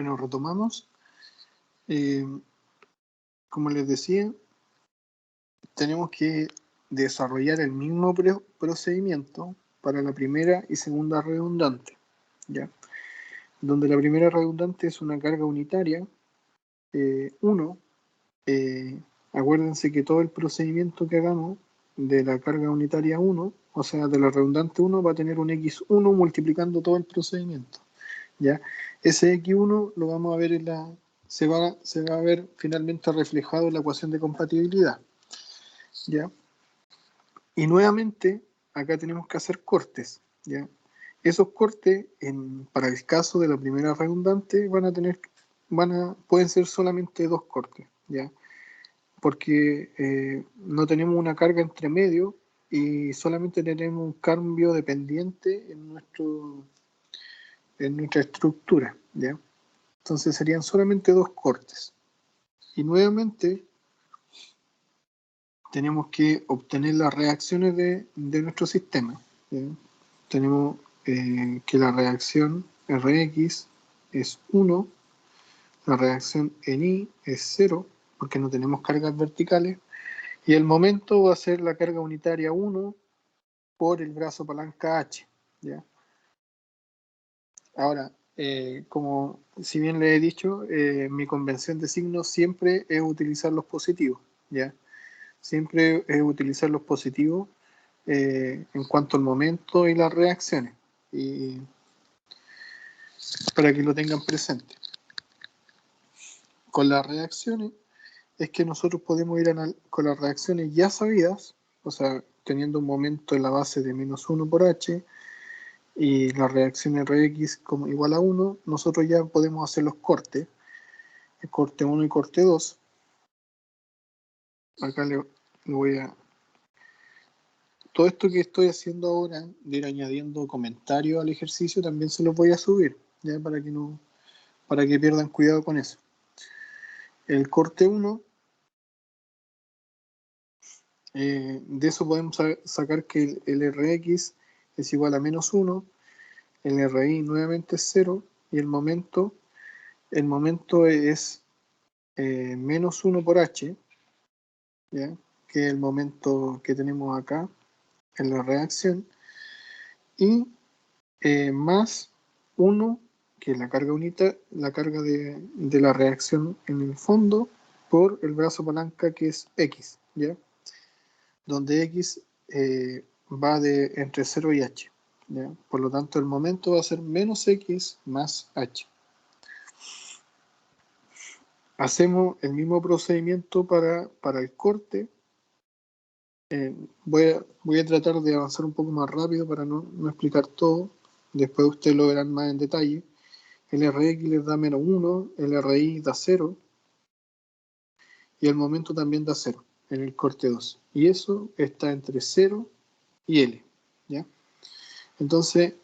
Bueno, retomamos. Como les decía, tenemos que desarrollar el mismo procedimiento para la primera y segunda redundante, ¿ya? Donde la primera redundante es una carga unitaria 1. Acuérdense que todo el procedimiento que hagamos de la carga unitaria 1, o sea, de la redundante 1, va a tener un x1 multiplicando todo el procedimiento, ¿ya? Ese x1 lo vamos a ver se va a ver finalmente reflejado en la ecuación de compatibilidad, ¿ya? Y nuevamente, acá tenemos que hacer cortes, ¿ya? Esos cortes, para el caso de la primera redundante, pueden ser solamente 2 cortes, ¿ya? Porque no tenemos una carga entre medio y solamente tenemos un cambio dependiente en nuestra estructura, ¿ya? Entonces serían solamente 2 cortes. Y nuevamente tenemos que obtener las reacciones de nuestro sistema, ¿ya? Tenemos que la reacción Rx es 1, la reacción en I es 0, porque no tenemos cargas verticales, y el momento va a ser la carga unitaria 1 por el brazo palanca H, ¿ya? Ahora, como si bien le he dicho, mi convención de signos siempre es utilizar los positivos, ¿ya? Siempre es utilizar los positivos en cuanto al momento y las reacciones, y para que lo tengan presente. Con las reacciones es que nosotros podemos ir con las reacciones ya sabidas, o sea, teniendo un momento en la base de -1 por h y la reacción Rx como igual a 1, nosotros ya podemos hacer los cortes, el corte 1 y corte 2. Acá le voy a... Todo esto que estoy haciendo ahora, de ir añadiendo comentarios al ejercicio, también se los voy a subir, ¿ya? Para que pierdan cuidado con eso. El corte 1, de eso podemos sacar que el Rx es igual a -1, el RI nuevamente es 0, y el momento es -1 por h, ¿ya? Que es el momento que tenemos acá en la reacción, y más 1, que es la carga de la reacción en el fondo, por el brazo palanca que es x, ¿ya? Donde x va entre 0 y h, ¿ya? Por lo tanto el momento va a ser -x más h. Hacemos el mismo procedimiento para el corte. Voy a tratar de avanzar un poco más rápido para no explicar todo. Después ustedes lo verán más en detalle. El Rx les da -1, el Ri da 0 y el momento también da 0 en el corte 2. Y eso está entre 0 y L, ¿ya? Entonces,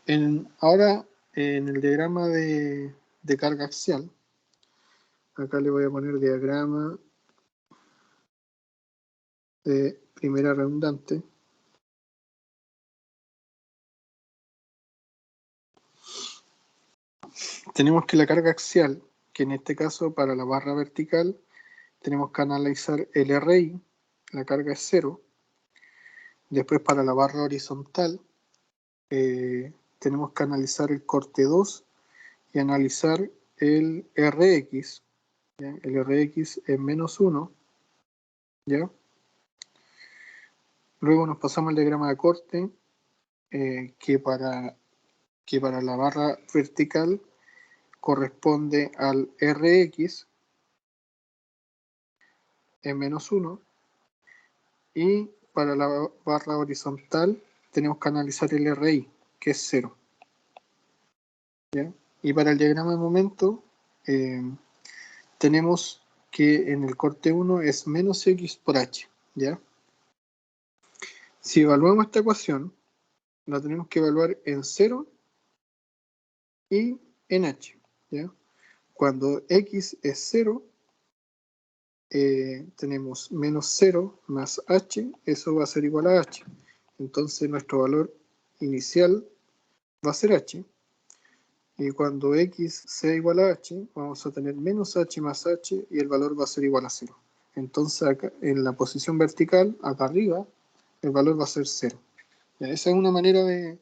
ahora en el diagrama de carga axial, acá le voy a poner diagrama de primera redundante. Tenemos que la carga axial, que en este caso para la barra vertical, tenemos que analizar el RI, la carga es 0. Después para la barra horizontal, tenemos que analizar el corte 2 y analizar el Rx, ¿ya? El Rx es -1, ¿ya? Luego nos pasamos al diagrama de corte, que para la barra vertical corresponde al Rx, es -1, y para la barra horizontal tenemos que analizar el RI, que es 0, ¿ya? Y para el diagrama de momento tenemos que en el corte 1 es -x por h, ¿ya? Si evaluamos esta ecuación, la tenemos que evaluar en 0 y en h, ¿ya? Cuando x es 0, tenemos -0 más h, eso va a ser igual a h. Entonces nuestro valor inicial va a ser h. Y cuando x sea igual a h, vamos a tener menos h más h y el valor va a ser igual a 0. Entonces acá, en la posición vertical, acá arriba, el valor va a ser 0. Ya, esa es una manera de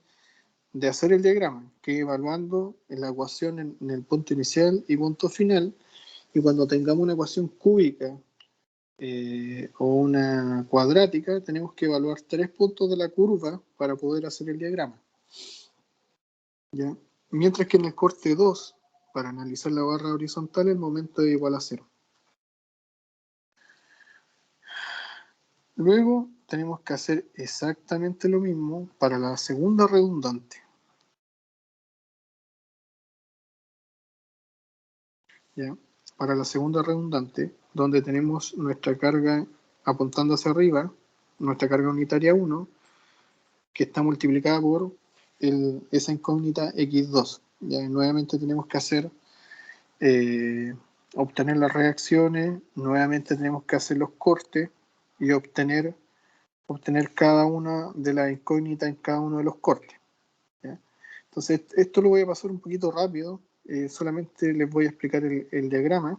hacer el diagrama, que evaluando la ecuación en el punto inicial y punto final, y cuando tengamos una ecuación cúbica o una cuadrática, tenemos que evaluar 3 puntos de la curva para poder hacer el diagrama. ¿Ya? Mientras que en el corte 2, para analizar la barra horizontal, el momento es igual a 0. Luego tenemos que hacer exactamente lo mismo para la segunda redundante. ¿Ya? Para la segunda redundante, donde tenemos nuestra carga apuntando hacia arriba, nuestra carga unitaria 1, que está multiplicada por esa incógnita x2. ¿Ya? Y nuevamente tenemos que hacer obtener las reacciones, nuevamente tenemos que hacer los cortes y obtener cada una de las incógnitas en cada uno de los cortes. ¿Ya? Entonces, esto lo voy a pasar un poquito rápido, solamente les voy a explicar el diagrama.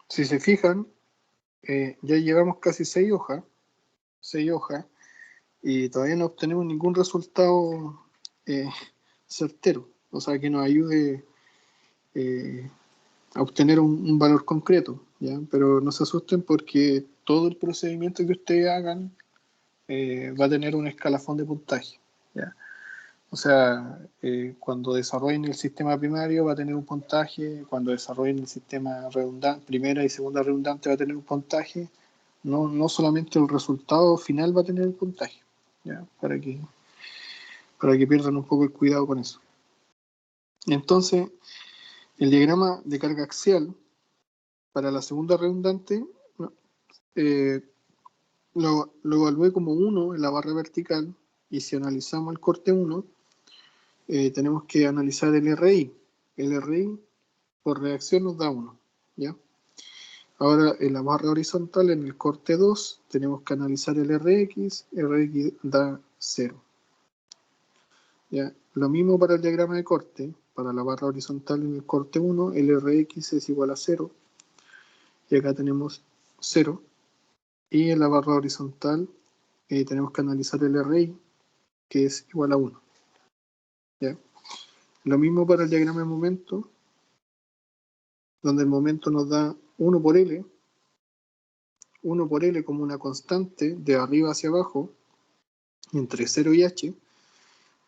Si se fijan, ya llevamos casi 6 hojas, y todavía no obtenemos ningún resultado certero, o sea, que nos ayude a obtener un valor concreto, ¿ya? Pero no se asusten porque todo el procedimiento que ustedes hagan va a tener un escalafón de puntaje, ¿ya? O sea, cuando desarrollen el sistema primario va a tener un puntaje, cuando desarrollen el sistema redundante, primera y segunda redundante va a tener un puntaje, no solamente el resultado final va a tener el puntaje, ¿ya? Para que pierdan un poco el cuidado con eso. Entonces, el diagrama de carga axial para la segunda redundante eh, lo evalué como 1 en la barra vertical, y si analizamos el corte 1, tenemos que analizar el RI. El RI por reacción nos da 1, ¿ya? Ahora en la barra horizontal, en el corte 2, tenemos que analizar el RX da 0. ¿Ya? Lo mismo para el diagrama de corte, para la barra horizontal en el corte 1, el RX es igual a 0, y acá tenemos 0, y en la barra horizontal tenemos que analizar el RI, que es igual a 1. ¿Ya? Lo mismo para el diagrama de momento, donde el momento nos da 1 por L como una constante de arriba hacia abajo, entre 0 y h,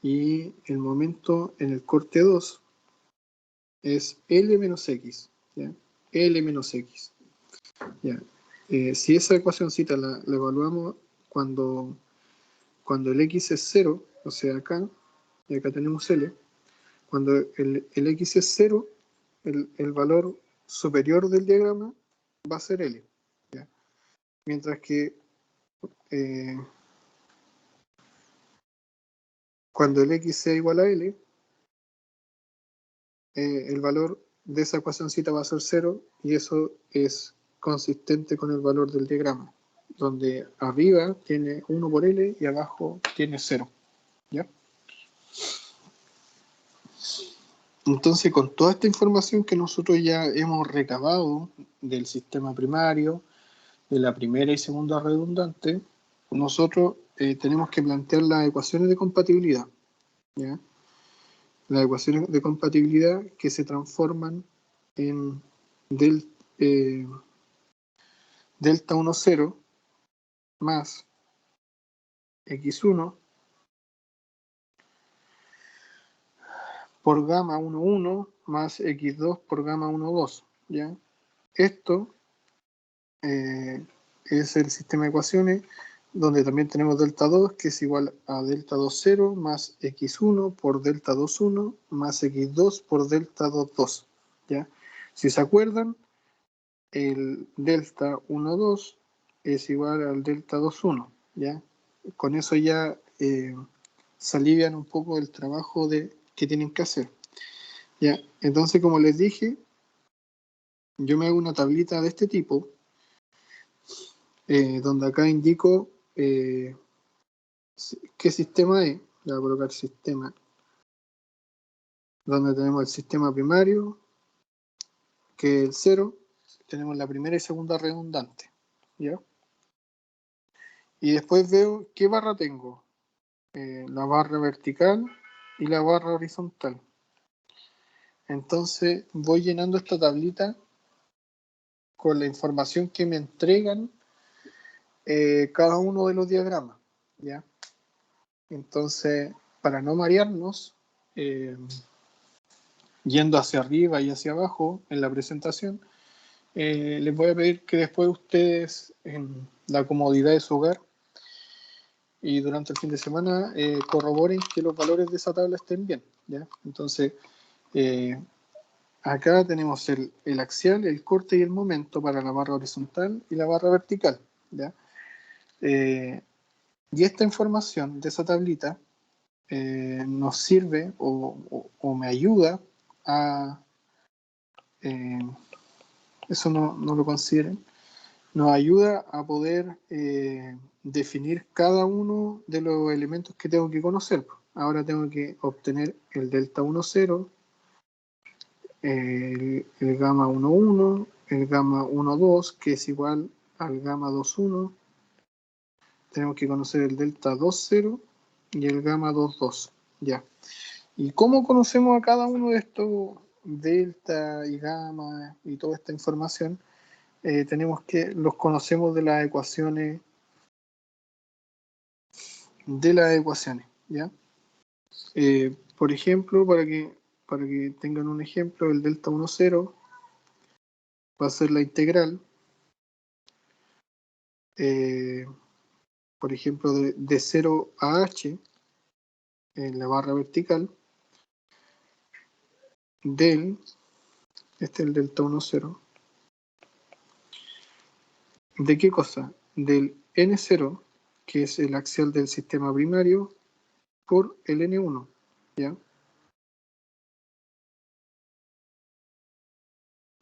y el momento en el corte 2 es L menos X, ¿ya? L menos X. ¿Ya? Si esa ecuacióncita la evaluamos cuando el X es 0, o sea acá, y acá tenemos L, cuando el X es 0, el valor superior del diagrama va a ser L, ¿ya? Mientras que cuando el X sea igual a L, el valor de esa ecuacióncita va a ser 0, y eso es consistente con el valor del diagrama, donde arriba tiene 1 por L y abajo tiene 0. ¿Ya? Entonces, con toda esta información que nosotros ya hemos recabado del sistema primario, de la primera y segunda redundante, nosotros tenemos que plantear las ecuaciones de compatibilidad, ¿ya? Las ecuaciones de compatibilidad que se transforman en delta 1, 0 más x1 por gamma 1, 1 más x2 por gamma 1, 2, ¿ya? Esto es el sistema de ecuaciones donde también tenemos delta 2, que es igual a delta 2, 0 más x1 por delta 2, 1 más x2 por delta 2, 2, ¿ya? Si se acuerdan, el delta 1, 2 es igual al delta 2, 1, ¿ya? Con eso ya se alivian un poco el trabajo que tienen que hacer, ¿ya? Entonces, como les dije, yo me hago una tablita de este tipo, donde acá indico qué sistema es. Le voy a colocar sistema, donde tenemos el sistema primario, que es el 0, tenemos la primera y segunda redundante, ¿ya? Y después veo qué barra tengo, la barra vertical y la barra horizontal. Entonces voy llenando esta tablita con la información que me entregan cada uno de los diagramas, ¿ya? Entonces, para no marearnos, yendo hacia arriba y hacia abajo en la presentación, les voy a pedir que después ustedes, en la comodidad de su hogar y durante el fin de semana, corroboren que los valores de esa tabla estén bien, ¿ya? Entonces, acá tenemos el axial, el corte y el momento para la barra horizontal y la barra vertical, ¿ya? Y esta información de esa tablita nos sirve o me ayuda a, eh, eso no lo consideren, nos ayuda a poder definir cada uno de los elementos que tengo que conocer. Ahora tengo que obtener el delta 1,0, el gamma 1,1, el gamma 1,2, que es igual al gamma 2,1. Tenemos que conocer el delta 2,0 y el gamma 2,2. Ya. ¿Y cómo conocemos a cada uno de estos delta y gamma y toda esta información? Tenemos que los conocemos de las ecuaciones, ¿ya? Por ejemplo, para que tengan un ejemplo, el delta 1,0 va a ser la integral, por ejemplo, de 0 a h en la barra vertical del, este es el delta 1,0, ¿de qué cosa? Del n0, que es el axial del sistema primario, por el n1, ¿ya?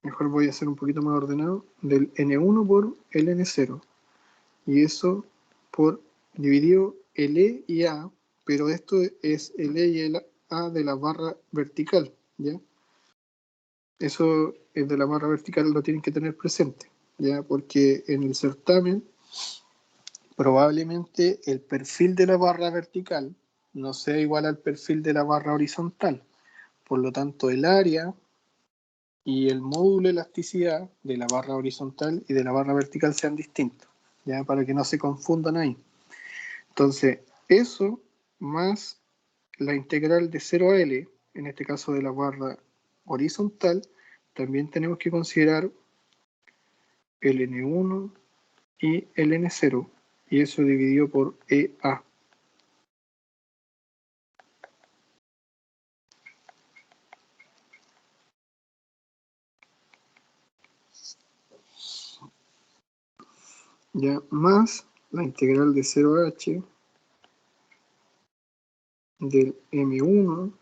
Mejor voy a hacer un poquito más ordenado, del n1 por el n0, y eso por dividido el e y a, pero esto es el e y el a de la barra vertical, ¿ya? Eso es de la barra vertical, lo tienen que tener presente, ¿ya? Porque en el certamen probablemente el perfil de la barra vertical no sea igual al perfil de la barra horizontal. Por lo tanto, el área y el módulo de elasticidad de la barra horizontal y de la barra vertical sean distintos, ¿ya? Para que no se confundan ahí. Entonces, eso más la integral de 0 a L, en este caso de la barra horizontal, también tenemos que considerar el N1 y el N0, y eso dividido por EA. Ya, más la integral de 0 a h del M1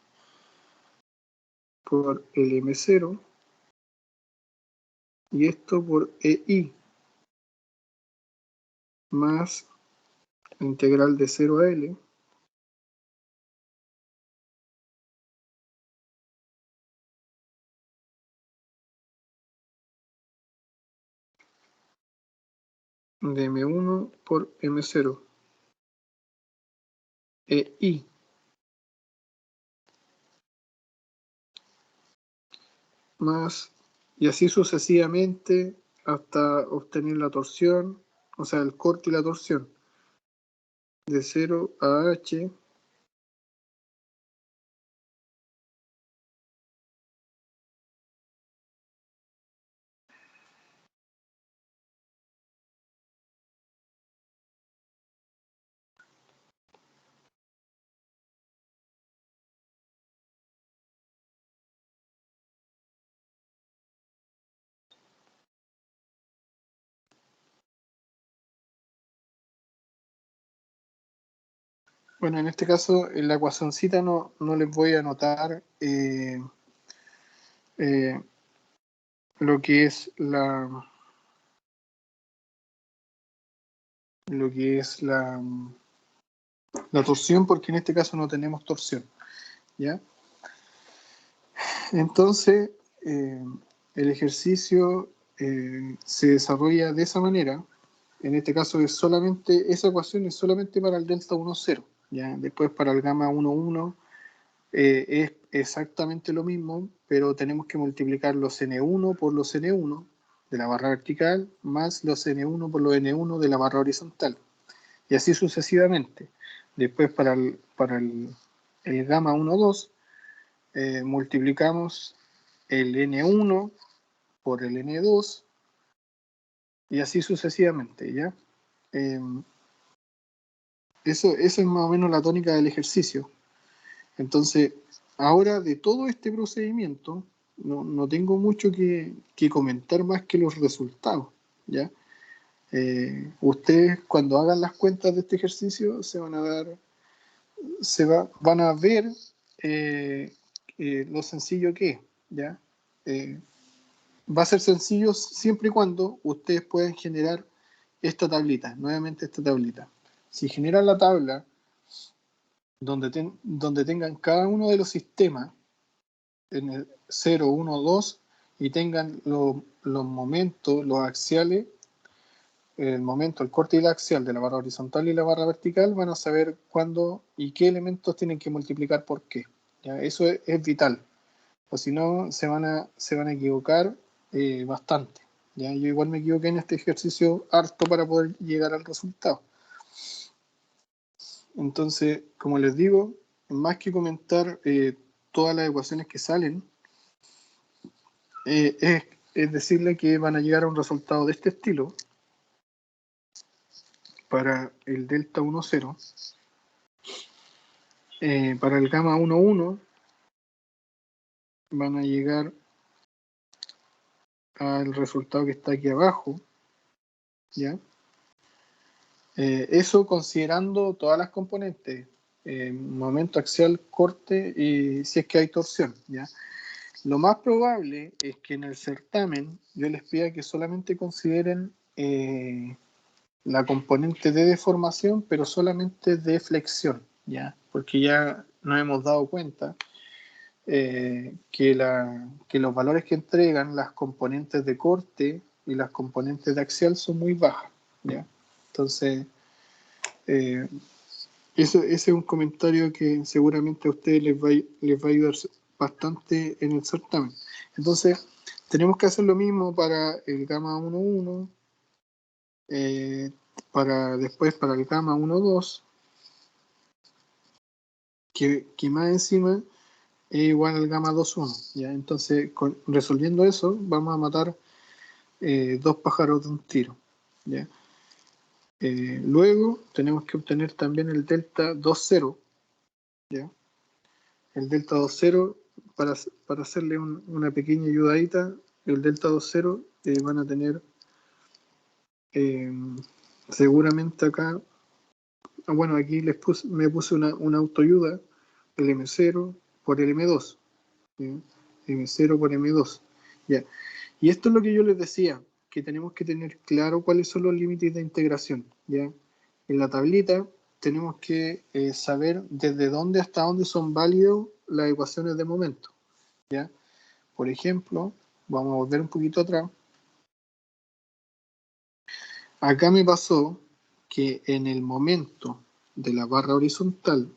por el M0, y esto por EI, más la integral de 0 a L de M1 por M0, EI, más, y así sucesivamente hasta obtener la torsión, o sea, el corte y la torsión, de 0 a h Bueno, en este caso, en la ecuacioncita no les voy a anotar eh, lo que es la torsión, porque en este caso no tenemos torsión, ¿ya? Entonces, el ejercicio se desarrolla de esa manera. En este caso es solamente, esa ecuación es solamente para el delta 1, 0, ¿ya? Después para el gamma 1, 1 es exactamente lo mismo, pero tenemos que multiplicar los N1 por los N1 de la barra vertical más los N1 por los N1 de la barra horizontal. Y así sucesivamente. Después para el gamma 1, 2 multiplicamos el N1 por el N2 y así sucesivamente, ¿ya? Eso es más o menos la tónica del ejercicio. Entonces, ahora de todo este procedimiento, no tengo mucho que comentar más que los resultados, ¿ya? Ustedes cuando hagan las cuentas de este ejercicio van a ver lo sencillo que es, ¿ya? Va a ser sencillo siempre y cuando ustedes puedan generar esta tablita, nuevamente esta tablita. Si generan la tabla donde tengan cada uno de los sistemas en el 0, 1, 2 y tengan los momentos, los axiales, el momento, el corte y el axial de la barra horizontal y la barra vertical, van a saber cuándo y qué elementos tienen que multiplicar por qué. ¿Ya? Eso es vital, o si no se van a equivocar bastante. ¿Ya? Yo igual me equivoqué en este ejercicio harto para poder llegar al resultado. Entonces, como les digo, más que comentar todas las ecuaciones que salen, es decirle que van a llegar a un resultado de este estilo para el delta 1, 0, para el gamma 1, 1 van a llegar al resultado que está aquí abajo, ¿ya? Eso considerando todas las componentes, momento axial, corte y si es que hay torsión, ¿ya? Lo más probable es que en el certamen yo les pida que solamente consideren la componente de deformación, pero solamente de flexión, ¿ya? Porque ya nos hemos dado cuenta que los valores que entregan las componentes de corte y las componentes de axial son muy bajas, ¿ya? Entonces, ese es un comentario que seguramente a ustedes les va a ayudar bastante en el certamen. Entonces, tenemos que hacer lo mismo para el gamma 1, 1, después para el gamma 1, 2, que más encima es igual al gamma 2, 1. ¿Ya? Entonces, resolviendo eso, vamos a matar dos pájaros de un tiro. ¿Ya? Luego tenemos que obtener también el delta 2, 0. ¿Ya? El delta 2, 0, para hacerle una pequeña ayudadita, el delta 2, 0 van a tener seguramente acá, bueno, aquí me puse una autoayuda, el M0 por el M2, ¿ya? M0 por M2, ¿ya? Y esto es lo que yo les decía, que tenemos que tener claro cuáles son los límites de integración, ¿ya? En la tablita tenemos que saber desde dónde hasta dónde son válidos las ecuaciones de momento, ¿ya? Por ejemplo, vamos a volver un poquito atrás. Acá me pasó que en el momento de la barra horizontal,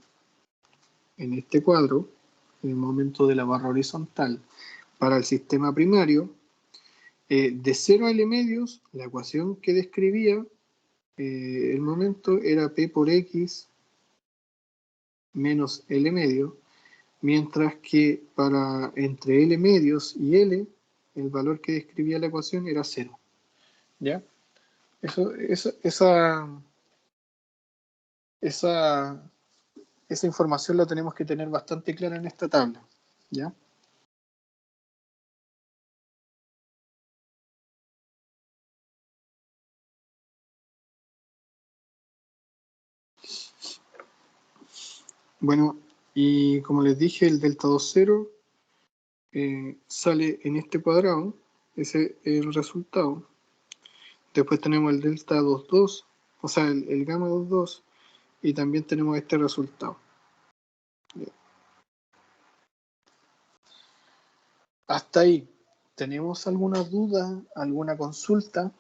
en este cuadro, en el momento de la barra horizontal para el sistema primario, de 0 a L medios, la ecuación que describía el momento era P por X menos L medio, mientras que para entre L medios y L, el valor que describía la ecuación era 0. ¿Ya? Esa información la tenemos que tener bastante clara en esta tabla, ¿ya? Bueno, y como les dije, el delta 2, 0 sale en este cuadrado, Ese es el resultado. Después tenemos el delta 2,2, o sea, el gamma 2,2, y también tenemos este resultado. Hasta ahí. ¿Tenemos alguna duda, alguna consulta?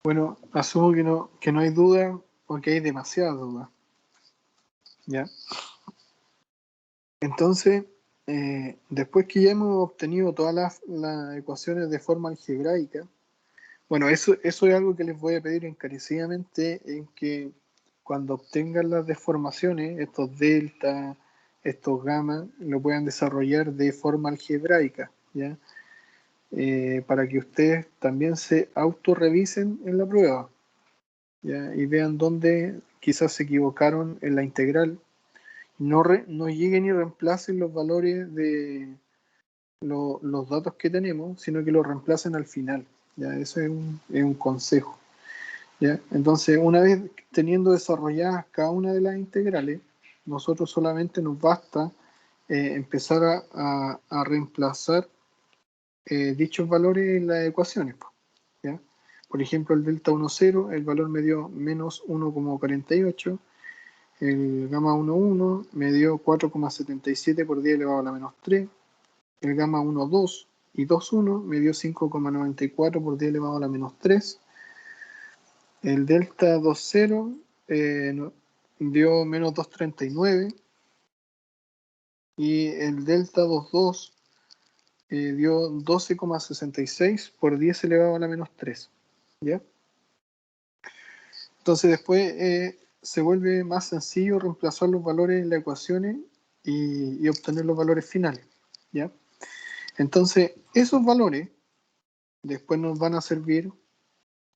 Bueno, asumo que no hay duda o que hay demasiadas dudas. ¿Ya? Entonces, después que ya hemos obtenido todas las ecuaciones de forma algebraica, bueno, eso es algo que les voy a pedir encarecidamente, en que cuando obtengan las deformaciones, estos delta, estos gamma, lo puedan desarrollar de forma algebraica, ¿ya? Para que ustedes también se autorrevisen en la prueba, ¿ya? Y vean dónde quizás se equivocaron en la integral. No lleguen y reemplacen los valores de los datos que tenemos, sino que los reemplacen al final. ¿Ya? Eso es un consejo. ¿Ya? Entonces, una vez teniendo desarrolladas cada una de las integrales, nosotros solamente nos basta empezar a reemplazar dichos valores en las ecuaciones. ¿Ya? Por ejemplo, el delta 1,0, el valor me dio menos 1,48. El gamma 1,1 me dio 4,77 por 10 elevado a la menos 3. El gamma 1,2 y 2,1 me dio 5,94 por 10 elevado a la menos 3. El delta 2,0 dio menos 2,39. Y el delta 2,2 dio 12,66 por 10 elevado a la menos 3. ¿Ya? Entonces después se vuelve más sencillo reemplazar los valores en las ecuaciones y obtener los valores finales. ¿Ya? Entonces esos valores después nos van a servir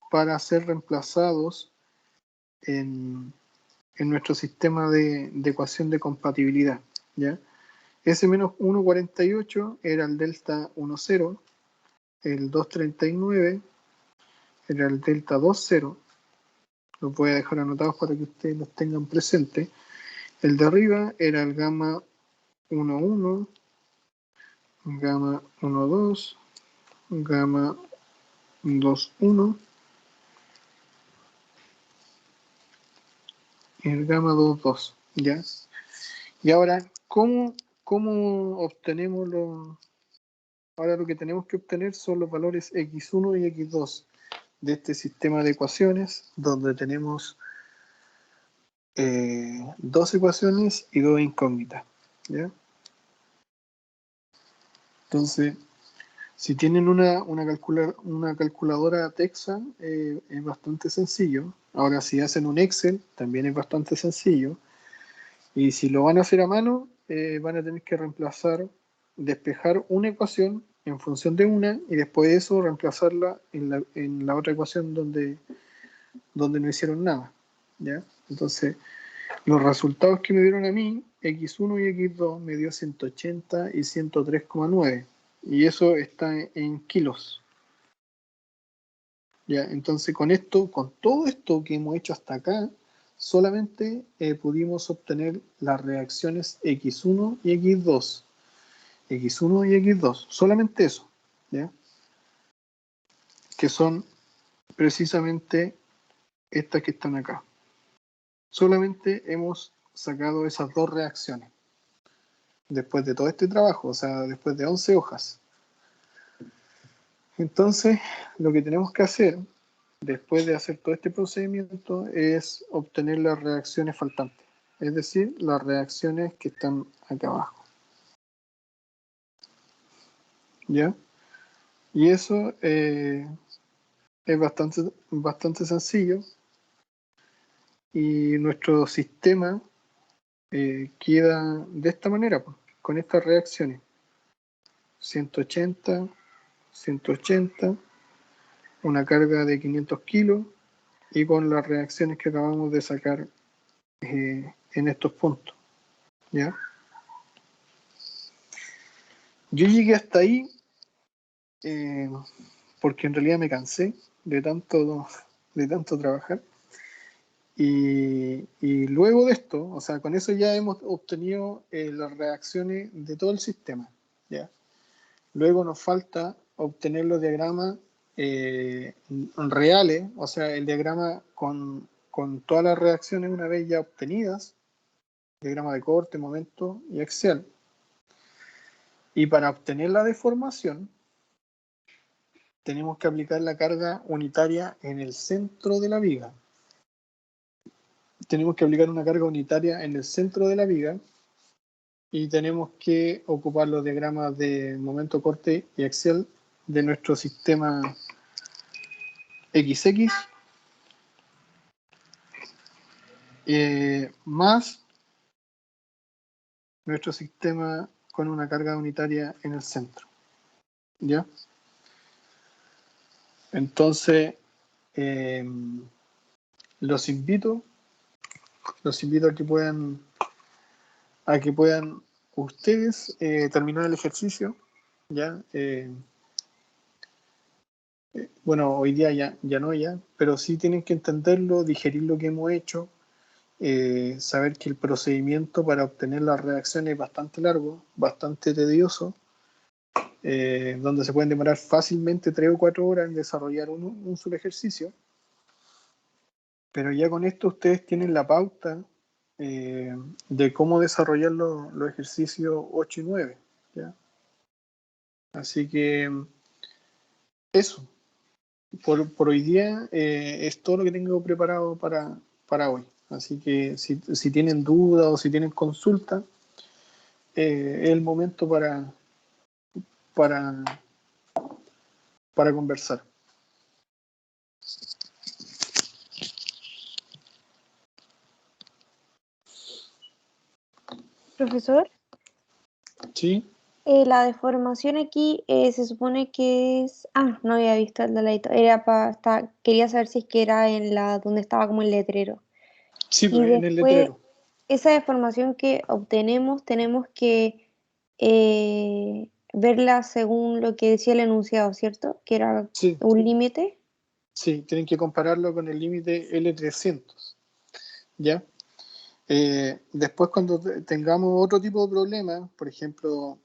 para ser reemplazados en nuestro sistema de ecuación de compatibilidad. ¿Ya? Ese menos 1,48 era el delta 1,0, el 2,39 era el delta 2,0. Los voy a dejar anotados para que ustedes los tengan presentes. El de arriba era el gamma 1,1, gamma 1,2, gamma 2,1 y el gamma 2,2. ¿Ya? Y ahora, ¿cómo obtenemos los...? Ahora lo que tenemos que obtener son los valores x1 y x2 de este sistema de ecuaciones, donde tenemos dos ecuaciones y dos incógnitas. ¿Ya? Entonces, si tienen una calculadora Texa, es bastante sencillo. Ahora, si hacen un Excel, también es bastante sencillo. Y si lo van a hacer a mano, van a tener que despejar una ecuación en función de una y después de eso reemplazarla en la otra ecuación donde no hicieron nada. ¿Ya? Entonces, los resultados que me dieron a mí, x1 y x2, me dio 180 y 103,9. Y eso está en kilos. ¿Ya? Entonces, con todo esto que hemos hecho hasta acá, solamente pudimos obtener las reacciones x1 y x2. X1 y x2, solamente eso. ¿Ya? Que son precisamente estas que están acá. Solamente hemos sacado esas dos reacciones. Después de todo este trabajo, o sea, después de 11 hojas. Entonces, lo que tenemos que hacer después de hacer todo este procedimiento, es obtener las reacciones faltantes, es decir, las reacciones que están acá abajo. ¿Ya? Y eso es bastante sencillo, y nuestro sistema queda de esta manera, pues, con estas reacciones: 180, 180, una carga de 500 kilos, y con las reacciones que acabamos de sacar en estos puntos. ¿Ya? Yo llegué hasta ahí porque en realidad me cansé de tanto trabajar. Y luego de esto, o sea, con eso ya hemos obtenido las reacciones de todo el sistema. ¿Ya? Luego nos falta obtener los diagramas reales, o sea, el diagrama con todas las reacciones una vez ya obtenidas, diagrama de corte, momento y axial. Y para obtener la deformación, tenemos que aplicar la carga unitaria en el centro de la viga. Tenemos que aplicar una carga unitaria en el centro de la viga, y tenemos que ocupar los diagramas de momento, corte y axial de nuestro sistema XX, más nuestro sistema con una carga unitaria en el centro. ¿Ya? Entonces, los invito a que puedan ustedes terminar el ejercicio. ¿Ya? Bueno, hoy día ya no, pero sí tienen que entenderlo, digerir lo que hemos hecho, saber que el procedimiento para obtener la reacción es bastante largo, bastante tedioso, donde se pueden demorar fácilmente 3 o 4 horas en desarrollar un solo ejercicio. Pero ya con esto ustedes tienen la pauta de cómo desarrollar los ejercicios 8 y 9. ¿Ya? Así que eso, por hoy día es todo lo que tengo preparado para hoy. Así que si tienen dudas o si tienen consulta, es el momento para conversar. Profesor, ¿Sí? la deformación aquí se supone que es... Ah, no había visto el de ladito. Era quería saber si es que era en la donde estaba como el letrero. Sí, Y pues, en el después, letrero. esa deformación que obtenemos, tenemos que verla según lo que decía el enunciado, ¿cierto? Que era Sí, un límite. sí, tienen que compararlo con el límite L300. ¿Ya? Después, cuando tengamos otro tipo de problema, por ejemplo,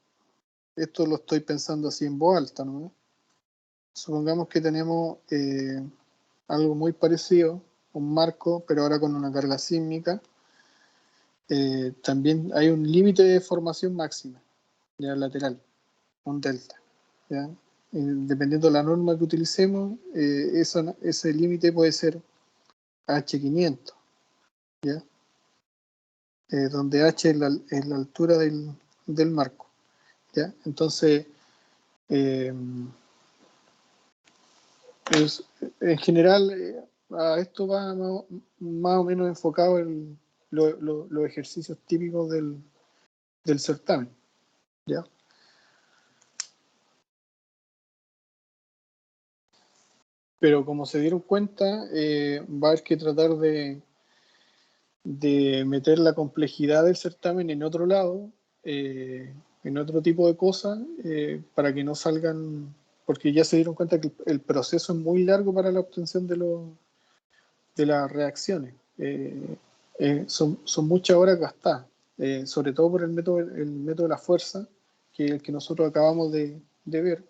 esto lo estoy pensando así en voz alta, ¿no? Supongamos que tenemos algo muy parecido, un marco, pero ahora con una carga sísmica. También hay un límite de deformación máxima, ya lateral, un delta. ¿Ya? Dependiendo de la norma que utilicemos, ese límite puede ser H500, ¿ya? Donde H es la altura del marco. ¿Ya? Entonces, en general, a esto va más o menos enfocado los ejercicios típicos del certamen. ¿Ya? Pero como se dieron cuenta, va a haber que tratar de meter la complejidad del certamen en otro lado, en otro tipo de cosas, para que no salgan, porque ya se dieron cuenta que el proceso es muy largo para la obtención de las reacciones. Son muchas horas gastadas, sobre todo por el método de la fuerza, que es el que nosotros acabamos de ver.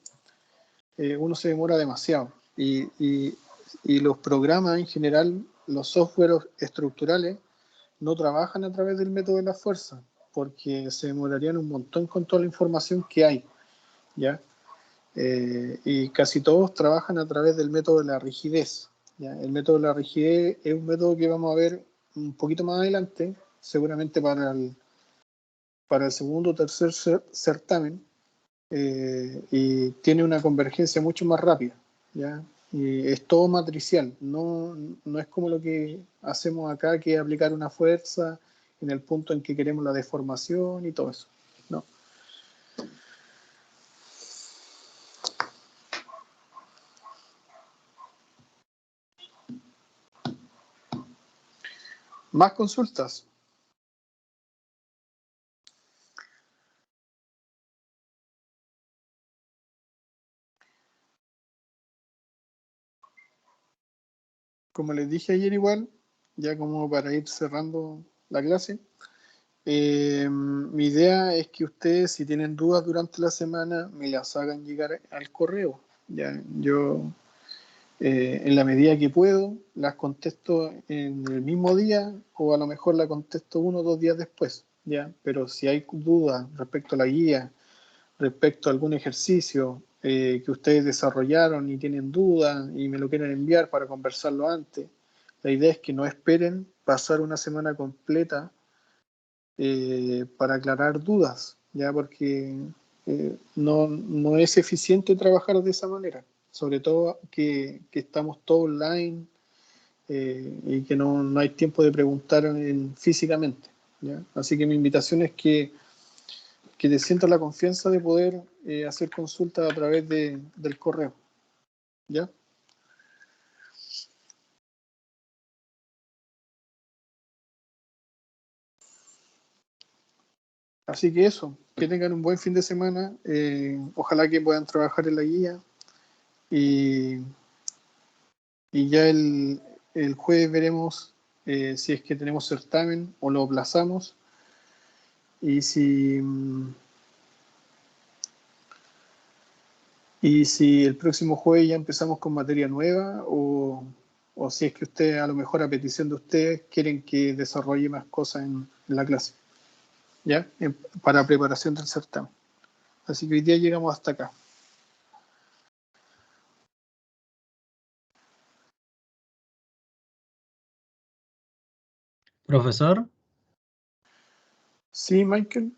Uno se demora demasiado, y los programas en general, los softwares estructurales, no trabajan a través del método de la fuerza, porque se demorarían un montón con toda la información que hay, ¿ya? Y casi todos trabajan a través del método de la rigidez, ¿ya? El método de la rigidez es un método que vamos a ver un poquito más adelante, seguramente para el segundo o tercer certamen, y tiene una convergencia mucho más rápida, ¿ya? Y es todo matricial, no es como lo que hacemos acá, que es aplicar una fuerza en el punto en que queremos la deformación y todo eso. No. ¿Más consultas? Como les dije ayer igual, ya como para ir cerrando la clase, mi idea es que ustedes, si tienen dudas durante la semana, me las hagan llegar al correo. Ya, yo, en la medida que puedo, las contesto en el mismo día o a lo mejor la contesto 1 o 2 días después. Ya, pero si hay dudas respecto a la guía, respecto a algún ejercicio que ustedes desarrollaron y tienen dudas y me lo quieren enviar para conversarlo antes, la idea es que no esperen pasar una semana completa para aclarar dudas, ya, porque no es eficiente trabajar de esa manera, sobre todo que estamos todos online, y que no hay tiempo de preguntar físicamente, ¿ya? Así que mi invitación es que te sientas la confianza de poder hacer consultas a través del correo, ¿ya? Así que eso, que tengan un buen fin de semana, ojalá que puedan trabajar en la guía y ya el jueves veremos si es que tenemos certamen o lo aplazamos y si el próximo jueves ya empezamos con materia nueva o si es que ustedes, a lo mejor a petición de ustedes, quieren que desarrolle más cosas en la clase, ¿ya? Para preparación del certamen. Así que hoy día llegamos hasta acá. Profesor, Sí, Michael,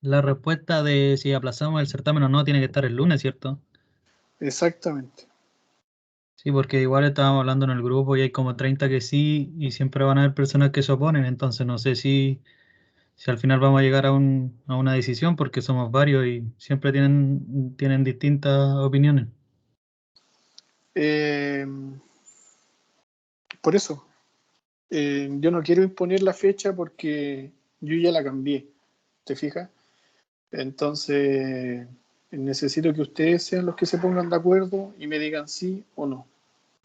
la respuesta de si aplazamos el certamen o no tiene que estar el lunes, ¿cierto? exactamente. Sí, porque igual estábamos hablando en el grupo y hay como 30 que sí y siempre van a haber personas que se oponen, entonces no sé si al final vamos a llegar a una decisión porque somos varios y siempre tienen distintas opiniones. Eh, por eso, yo no quiero imponer la fecha porque yo ya la cambié, ¿te fijas? Entonces, necesito que ustedes sean los que se pongan de acuerdo y me digan sí o no,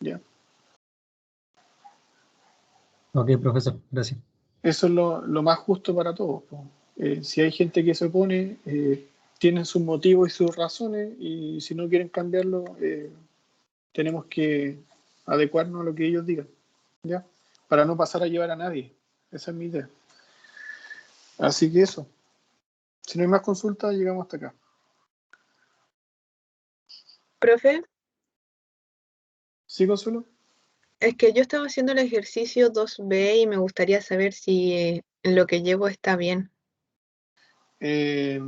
¿ya? Ok, profesor, gracias. Eso es lo más justo para todos, po. Si hay gente que se opone, tienen sus motivos y sus razones, y si no quieren cambiarlo, tenemos que adecuarnos a lo que ellos digan, ¿ya? Para no pasar a llevar a nadie. Esa es mi idea. Así que eso. Si no hay más consultas, llegamos hasta acá. Profe, ¿Sí, Consuelo? es que yo estaba haciendo el ejercicio 2B y me gustaría saber si en lo que llevo está bien. Eh,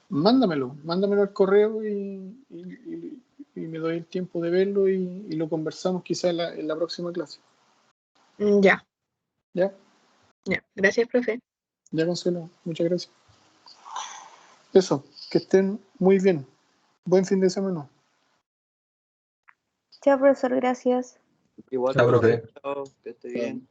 mándamelo al correo y me doy el tiempo de verlo y lo conversamos quizá en la próxima clase. Ya, ¿Ya? ya. Gracias, profe. Ya, Consuelo, muchas gracias. Eso, que estén muy bien. Buen fin de semana. Chao, profesor, gracias. Igual, Chao, profe. chao, que esté bien.